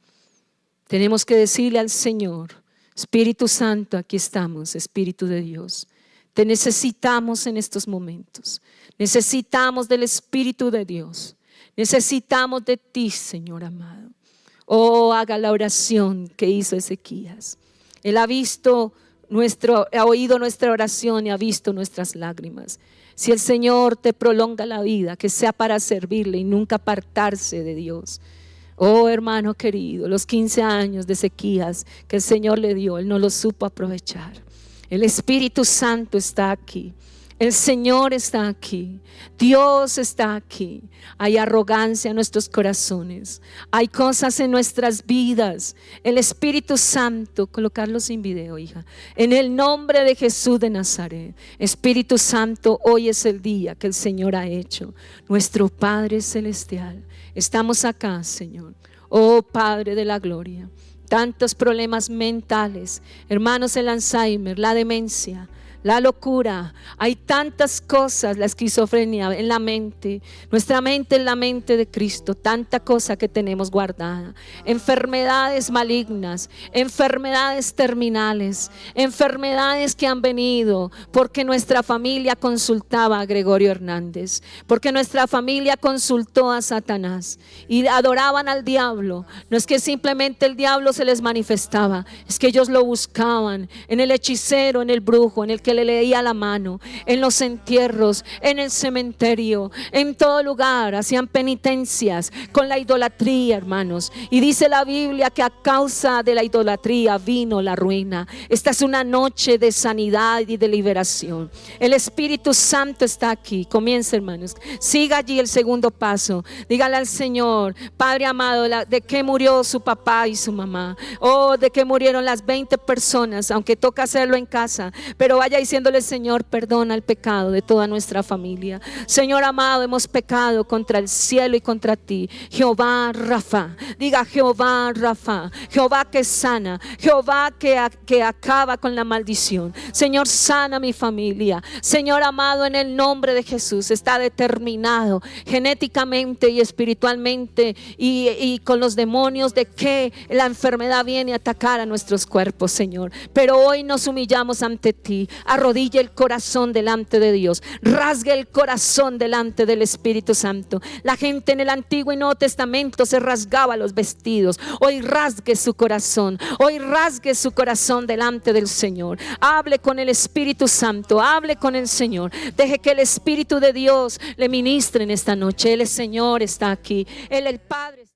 Tenemos que decirle al Señor, Espíritu Santo, aquí estamos, Espíritu de Dios. Te necesitamos en estos momentos. Necesitamos del Espíritu de Dios. Necesitamos de ti, Señor amado. Oh, haga la oración que hizo Ezequías. Él ha oído nuestra oración y ha visto nuestras lágrimas. Si el Señor te prolonga la vida, que sea para servirle y nunca apartarse de Dios. Oh, hermano querido, los 15 años de Ezequías que el Señor le dio, él no los supo aprovechar. El Espíritu Santo está aquí. El Señor está aquí, Dios está aquí. Hay arrogancia en nuestros corazones, hay cosas en nuestras vidas. El Espíritu Santo, colocarlo sin video, hija. En el nombre de Jesús de Nazaret, Espíritu Santo, hoy es el día que el Señor ha hecho. Nuestro Padre Celestial, estamos acá, Señor. Oh Padre de la gloria, tantos problemas mentales, hermanos, el Alzheimer, la demencia, la locura, hay tantas cosas, la esquizofrenia en la mente, nuestra mente es la mente de Cristo, tanta cosa que tenemos guardada, enfermedades malignas, enfermedades terminales, enfermedades que han venido porque nuestra familia consultaba a Gregorio Hernández, porque nuestra familia consultó a Satanás y adoraban al diablo. No es que simplemente el diablo se les manifestaba, es que ellos lo buscaban en el hechicero, en el brujo, en el que le leía la mano, en los entierros, en el cementerio, en todo lugar hacían penitencias con la idolatría, hermanos. Y dice la Biblia que a causa de la idolatría vino la ruina. Esta es una noche de sanidad y de liberación. El Espíritu Santo está aquí. Comienza, hermanos. Siga allí el segundo paso. Dígale al Señor, Padre amado, de que murió su papá y su mamá. Oh, de que murieron las 20 personas, aunque toca hacerlo en casa, pero vaya diciéndole, Señor, perdona el pecado de toda nuestra familia. Señor amado, hemos pecado contra el cielo y contra ti. Jehová Rafa, diga Jehová Rafa, Jehová que sana, Jehová que acaba con la maldición. Señor, sana mi familia. Señor amado, en el nombre de Jesús, está determinado genéticamente y espiritualmente y con los demonios de que la enfermedad viene a atacar a nuestros cuerpos, Señor. Pero hoy nos humillamos ante ti, arrodille el corazón delante de Dios, rasgue el corazón delante del Espíritu Santo. La gente en el Antiguo y Nuevo Testamento se rasgaba los vestidos. Hoy rasgue su corazón, hoy rasgue su corazón delante del Señor. Hable con el Espíritu Santo, hable con el Señor. Deje que el Espíritu de Dios le ministre en esta noche. El Señor está aquí, el Padre.